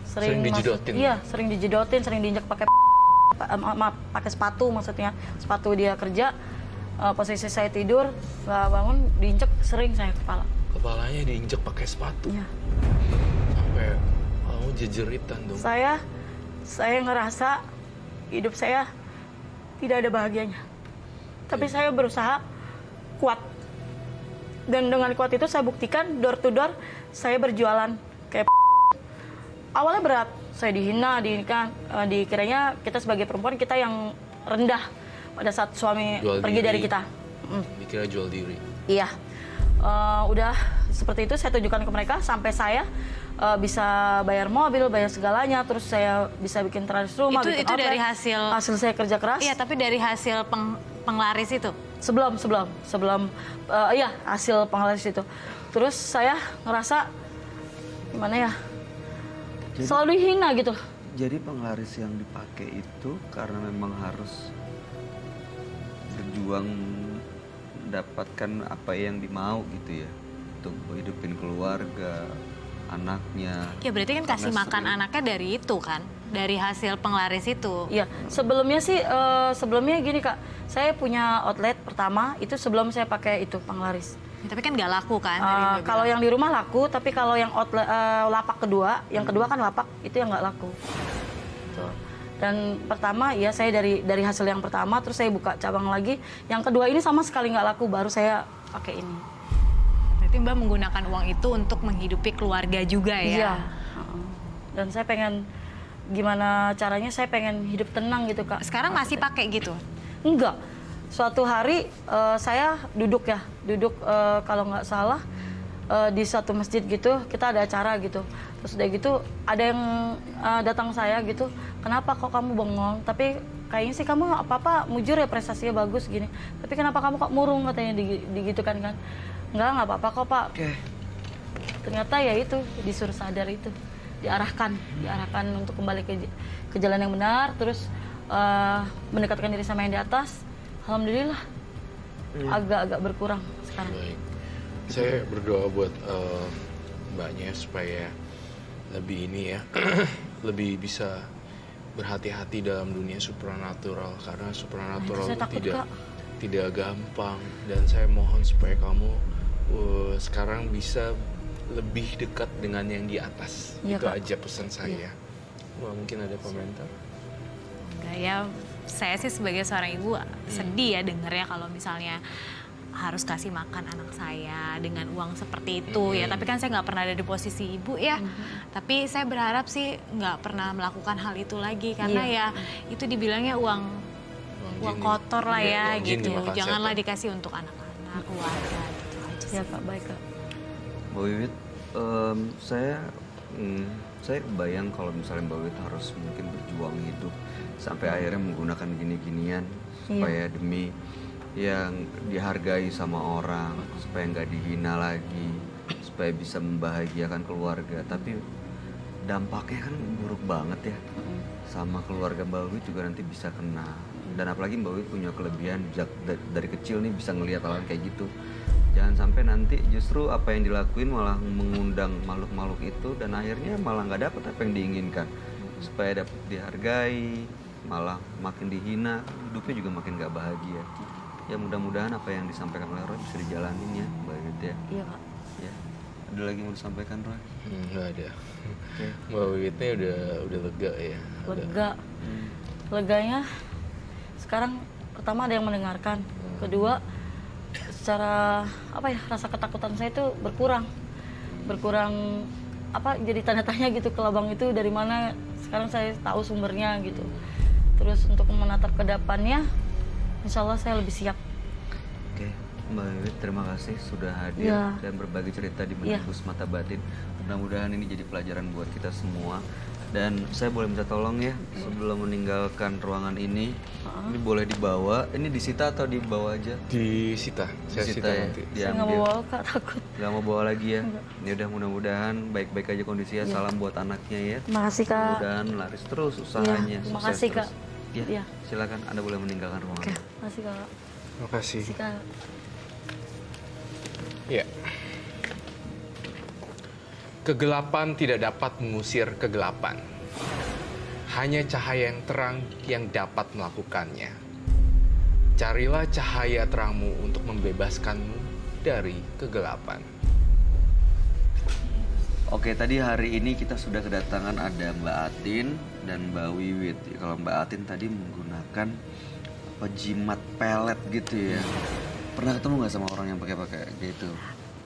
E: Sering dijedotin?
G: Iya, sering dijedotin, sering diinjak pakai sepatu, maksudnya sepatu dia kerja, posisi saya tidur nggak bangun diinjek, sering saya kepala.
E: Kepalanya diinjek pakai sepatu.
G: Iya.
E: Sampai kamu jejeritan dong.
G: Saya ngerasa hidup saya tidak ada bahagianya. Tapi saya berusaha kuat. Dan dengan kuat itu saya buktikan door to door saya berjualan kayak awalnya berat. Saya dihina, dikiranya kita sebagai perempuan kita yang rendah pada saat suami
E: Jual
G: pergi
E: diri.
G: dari kita.
E: Dikira jual diri.
G: Iya. Udah seperti itu saya tunjukkan ke mereka sampai saya bisa bayar mobil, bayar segalanya, terus saya bisa bikin teras rumah, bikin
B: Itu
G: outlet.
B: dari hasil
G: saya kerja keras.
B: Iya, tapi dari hasil penglaris itu.
G: Sebelum hasil penglaris itu. Terus saya ngerasa gimana ya? Selalu dihina gitu.
F: Jadi penglaris yang dipakai itu karena memang harus berjuang mendapatkan apa yang dimau gitu ya, untuk hidupin keluarga, anaknya.
B: Ya berarti kan kasih
F: Karena
B: makan
F: sering-
B: anaknya dari itu kan, dari hasil penglaris itu.
G: Iya, sebelumnya sih sebelumnya gini Kak, saya punya outlet pertama itu sebelum saya pakai itu penglaris.
B: Ya, tapi kan nggak laku kan? tadi Mbak
G: Kalau
B: bilang.
G: yang di rumah laku, tapi kalau yang outlet lapak kedua, yang kedua kan lapak itu yang nggak laku. Gitu. Dan pertama ya saya dari hasil yang pertama, terus saya buka cabang lagi. Yang kedua ini sama sekali nggak laku, baru saya pakai ini.
B: Berarti Mbak menggunakan uang itu untuk menghidupi keluarga juga ya?
G: Iya. Dan saya pengen gimana caranya saya pengen hidup tenang gitu Kak.
B: Sekarang masih pakai gitu?
G: Enggak. Suatu hari saya duduk kalau nggak salah di suatu masjid gitu, kita ada acara gitu. Terus udah gitu ada yang datang saya gitu, kenapa kok kamu bengong? Tapi kayaknya sih kamu apa-apa mujur ya, prestasinya bagus gini. Tapi kenapa kamu kok murung, katanya digitukan kan. Nggak apa-apa kok Pak.
F: Oke.
G: Ternyata ya itu disuruh sadar itu, diarahkan untuk kembali ke jalan yang benar, terus mendekatkan diri sama yang di atas. Alhamdulillah agak-agak berkurang sekarang.
E: Baik. Saya berdoa buat mbaknya supaya lebih ini ya, lebih bisa berhati-hati dalam dunia supranatural, karena supranatural
G: Saya takut,
E: tidak
G: Kak.
E: tidak gampang, dan saya mohon supaya kamu sekarang bisa lebih dekat dengan yang di atas.
G: Iya,
E: Itu
G: Kak.
E: aja pesan saya. Wah, mungkin ada komentar.
B: Enggak ya, saya sih sebagai seorang ibu sedih ya dengernya kalau misalnya harus kasih makan anak saya dengan uang seperti itu ya. Tapi kan saya nggak pernah ada di posisi ibu ya. Tapi saya berharap sih nggak pernah melakukan hal itu lagi karena ya itu dibilangnya uang
E: jin.
B: kotor lah
E: Iya,
B: ya
E: uang jin
B: gitu.
E: dimakan
B: Janganlah
E: setan.
B: dikasih untuk anak-anak, keluarga gitu aja sih.
G: Ya Kak, baik Kak.
F: Mbak Wiwit, saya kebayang kalau misalnya Mbak Wiwit harus mungkin berjuang hidup sampai akhirnya menggunakan gini-ginian supaya demi yang dihargai sama orang, supaya nggak dihina lagi, supaya bisa membahagiakan keluarga. Tapi dampaknya kan buruk banget ya, sama keluarga Mbak Wiwit juga nanti bisa kena. Dan apalagi Mbak Wiwit punya kelebihan dari kecil nih bisa ngelihat hal kayak gitu. Jangan sampai nanti justru apa yang dilakuin malah mengundang makhluk-makhluk itu dan akhirnya malah nggak dapet apa yang diinginkan. Supaya dapat dihargai, malah makin dihina, hidupnya juga makin nggak bahagia. Ya mudah-mudahan apa yang disampaikan oleh Roy bisa dijalanin ya, Mbak Wiwit ya.
G: Iya Kak.
F: Ya. Ada lagi mau disampaikan Roy?
E: Nggak ada.
F: Oke.
E: Mbak Wiwitnya udah lega ya.
G: Lega. Leganya sekarang pertama ada yang mendengarkan, kedua secara rasa ketakutan saya itu berkurang jadi tanda tanya gitu, ke lubang itu dari mana, sekarang saya tahu sumbernya gitu. Terus untuk menatap ke depannya insya Allah saya lebih siap.
F: Oke, Mbak Wiwit terima kasih sudah hadir
G: Ya.
F: dan berbagi cerita di Menembus Mata Batin. Mudah-mudahan ini jadi pelajaran buat kita semua. Dan saya boleh minta tolong ya, sebelum meninggalkan ruangan ini boleh dibawa. Ini disita atau dibawa aja?
E: Disita. Saya
F: Disita
E: sita
F: ya,
E: nanti.
G: Saya nggak mau bawa Kak, takut.
F: Nggak mau bawa lagi ya? Ya udah mudah-mudahan baik-baik aja kondisinya. Salam buat anaknya ya.
G: Terima kasih Kak.
F: Mudah-mudahan laris terus usahanya.
G: terima
F: sukses
G: kasih,
F: terus.
G: Kak.
F: Ya,
G: Iya.
F: silakan Anda boleh meninggalkan ruangan.
G: Oke, terima kasih Kak.
E: Terima kasih.
G: Terima kasih Kak.
E: Ya. Kegelapan tidak dapat mengusir kegelapan. Hanya cahaya yang terang yang dapat melakukannya. Carilah cahaya terangmu untuk membebaskanmu dari kegelapan.
F: Oke, tadi hari ini kita sudah kedatangan ada Mbak Atin dan Mbak Wiwit. Kalau Mbak Atin tadi menggunakan jimat pelet gitu ya. Pernah ketemu nggak sama orang yang pakai gitu?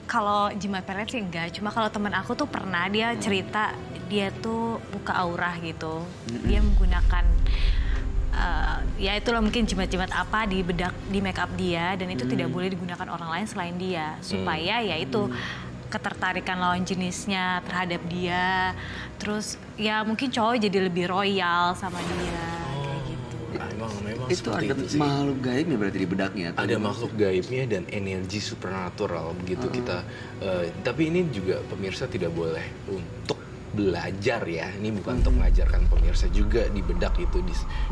B: Kalau jimat pelet sih enggak, cuma kalau teman aku tuh pernah dia cerita dia tuh buka aurah gitu. Dia menggunakan ya itulah mungkin jimat-jimat apa di bedak, di make up dia, dan itu tidak boleh digunakan orang lain selain dia, supaya ya itu ketertarikan lawan jenisnya terhadap dia. Terus ya mungkin cowok jadi lebih royal sama dia kayak gitu.
E: Memang
F: Itu
E: seperti
F: ada
E: itu sih.
F: makhluk gaibnya berarti di bedaknya. atau
E: Ada
F: gimana?
E: makhluk gaibnya dan energi supernatural begitu kita. Tapi ini juga pemirsa tidak boleh untuk belajar ya. Ini bukan untuk mengajarkan pemirsa, juga di bedak itu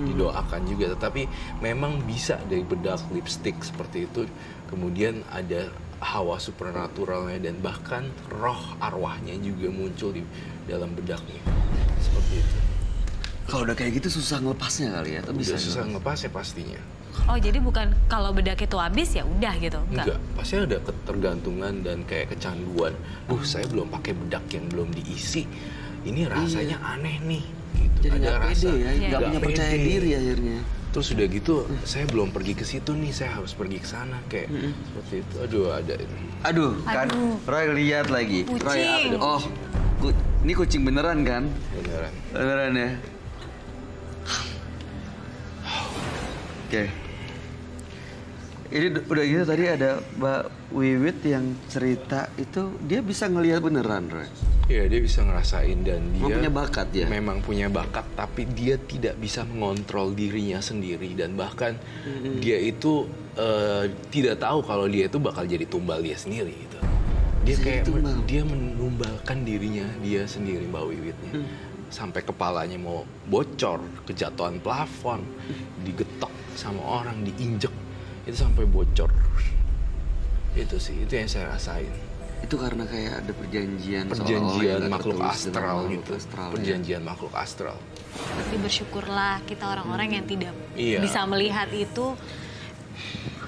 E: didoakan juga. Tetapi memang bisa dari bedak lipstick seperti itu. Kemudian ada hawa supernaturalnya dan bahkan roh arwahnya juga muncul di dalam bedaknya. Seperti itu.
F: Kalau udah kayak gitu susah ngelepasnya kali ya, atau bisa?
E: Udah susah ngepas ya pastinya.
B: Oh jadi bukan kalau bedak itu habis ya udah gitu?
E: Enggak, pasti ada ketergantungan dan kayak kecanduan. Saya belum pakai bedak yang belum diisi. Ini rasanya aneh nih. Gitu.
F: Jadi
E: Ada
F: nggak pede
E: rasa
F: ya,
B: Iya.
F: nggak punya
E: nggak
F: percaya
E: pede.
F: diri akhirnya.
E: Terus udah gitu, saya belum pergi ke situ nih, saya harus pergi ke sana kayak seperti itu. Aduh, ada itu.
F: Aduh, kan
B: Aduh.
F: Roy lihat lagi.
B: Kucing.
F: Roy, ini kucing beneran kan?
E: Beneran.
F: Beneran ya. Oke. Ini udah gitu tadi ada Mbak Wiwit yang cerita itu dia bisa ngelihat beneran, Roy.
E: Iya, dia bisa ngerasain dan dia
F: Memang punya bakat ya?
E: Memang punya bakat, tapi dia tidak bisa mengontrol dirinya sendiri dan bahkan dia itu tidak tahu kalau dia itu bakal jadi tumbal dia sendiri gitu. Dia
F: Jadi
E: kayak
F: tumbal.
E: dia menumbalkan dirinya dia sendiri, Mbak Wiwitnya. Sampai kepalanya mau bocor, kejatuhan plafon, digetok sama orang, diinjek. Itu sampai bocor. Itu sih, itu yang saya rasain.
F: Itu karena kayak ada perjanjian
E: Perjanjian
F: seolah-olah
E: makhluk
F: tertulis dengan
E: astral
F: makhluk
E: gitu.
F: astral, ya.
E: Perjanjian makhluk astral.
B: Tapi bersyukurlah kita orang-orang yang tidak
E: Iya.
B: bisa melihat itu.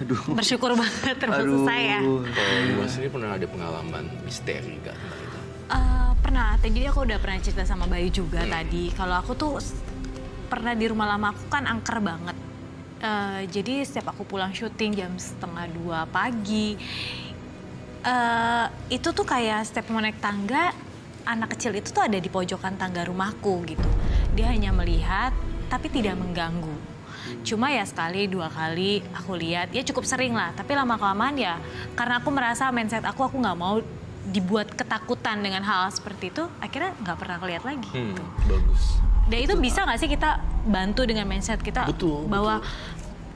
F: Aduh.
B: Bersyukur banget termasuk saya.
E: Kalau Mas ini pernah ada pengalaman misteri gak tentang itu?
B: Pernah, jadi aku udah pernah cerita sama Bayu juga tadi. Kalau aku tuh pernah di rumah lama aku kan angker banget. Jadi setiap aku pulang syuting jam 1:30 pagi, itu tuh kayak setiap mau naik tangga, anak kecil itu tuh ada di pojokan tangga rumahku gitu. Dia hanya melihat, tapi tidak mengganggu. Cuma ya sekali, 2 kali aku lihat, ya cukup sering lah. Tapi lama-kelamaan ya, karena aku merasa mindset aku nggak mau dibuat ketakutan dengan hal seperti itu, akhirnya nggak pernah lihat lagi. Gitu.
E: Bagus.
B: Dan itu bisa nggak sih kita bantu dengan mindset kita
E: Betul,
B: bahwa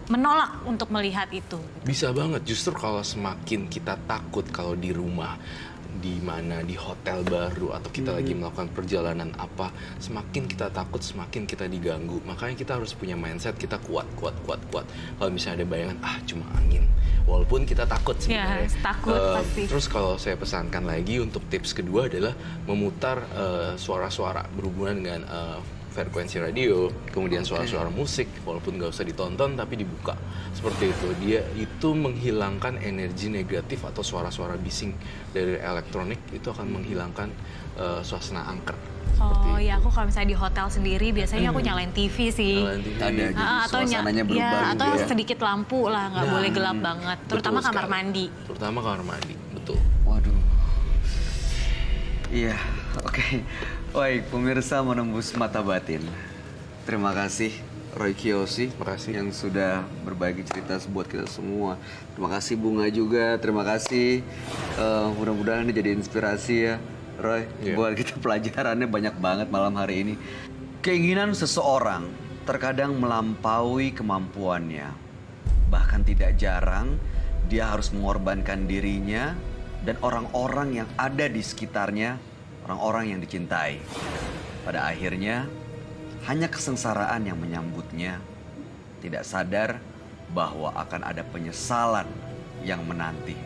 B: menolak untuk melihat itu?
E: Bisa banget, justru kalau semakin kita takut kalau di rumah, di mana di hotel baru atau kita lagi melakukan perjalanan apa, semakin kita takut semakin kita diganggu. Makanya kita harus punya mindset kita kuat. Kalau misalnya ada bayangan cuma angin, walaupun kita takut sebenarnya.
B: Ya, takut pasti.
E: Terus kalau saya pesankan lagi untuk tips kedua adalah memutar suara-suara berhubungan dengan frekuensi radio, kemudian suara-suara musik, walaupun nggak usah ditonton tapi dibuka. Seperti itu, dia itu menghilangkan energi negatif atau suara-suara bising dari elektronik, itu akan menghilangkan suasana angker.
B: Oh ya, aku kalau misalnya di hotel sendiri biasanya aku nyalain TV sih.
E: Nyalain TV.
F: Ada jadi
B: Atau
F: suasananya berubah
B: ya, atau
F: juga ya.
B: sedikit lampu lah, nggak boleh gelap banget. Terutama
E: Betul
B: kamar
E: sekali.
B: mandi.
E: Terutama kamar mandi, betul.
F: Waduh. Iya, oke. Baik, pemirsa menembus mata batin. Terima kasih Roy Kiyoshi
E: Makasih.
F: yang sudah berbagi cerita buat kita semua. Terima kasih Bunga juga, terima kasih. Mudah-mudahan ini jadi inspirasi ya, Roy.
E: Iya.
F: Buat kita pelajarannya banyak banget malam hari ini. Keinginan seseorang terkadang melampaui kemampuannya. Bahkan tidak jarang dia harus mengorbankan dirinya dan orang-orang yang ada di sekitarnya, orang-orang yang dicintai. Pada akhirnya, hanya kesengsaraan yang menyambutnya, tidak sadar bahwa akan ada penyesalan yang menanti.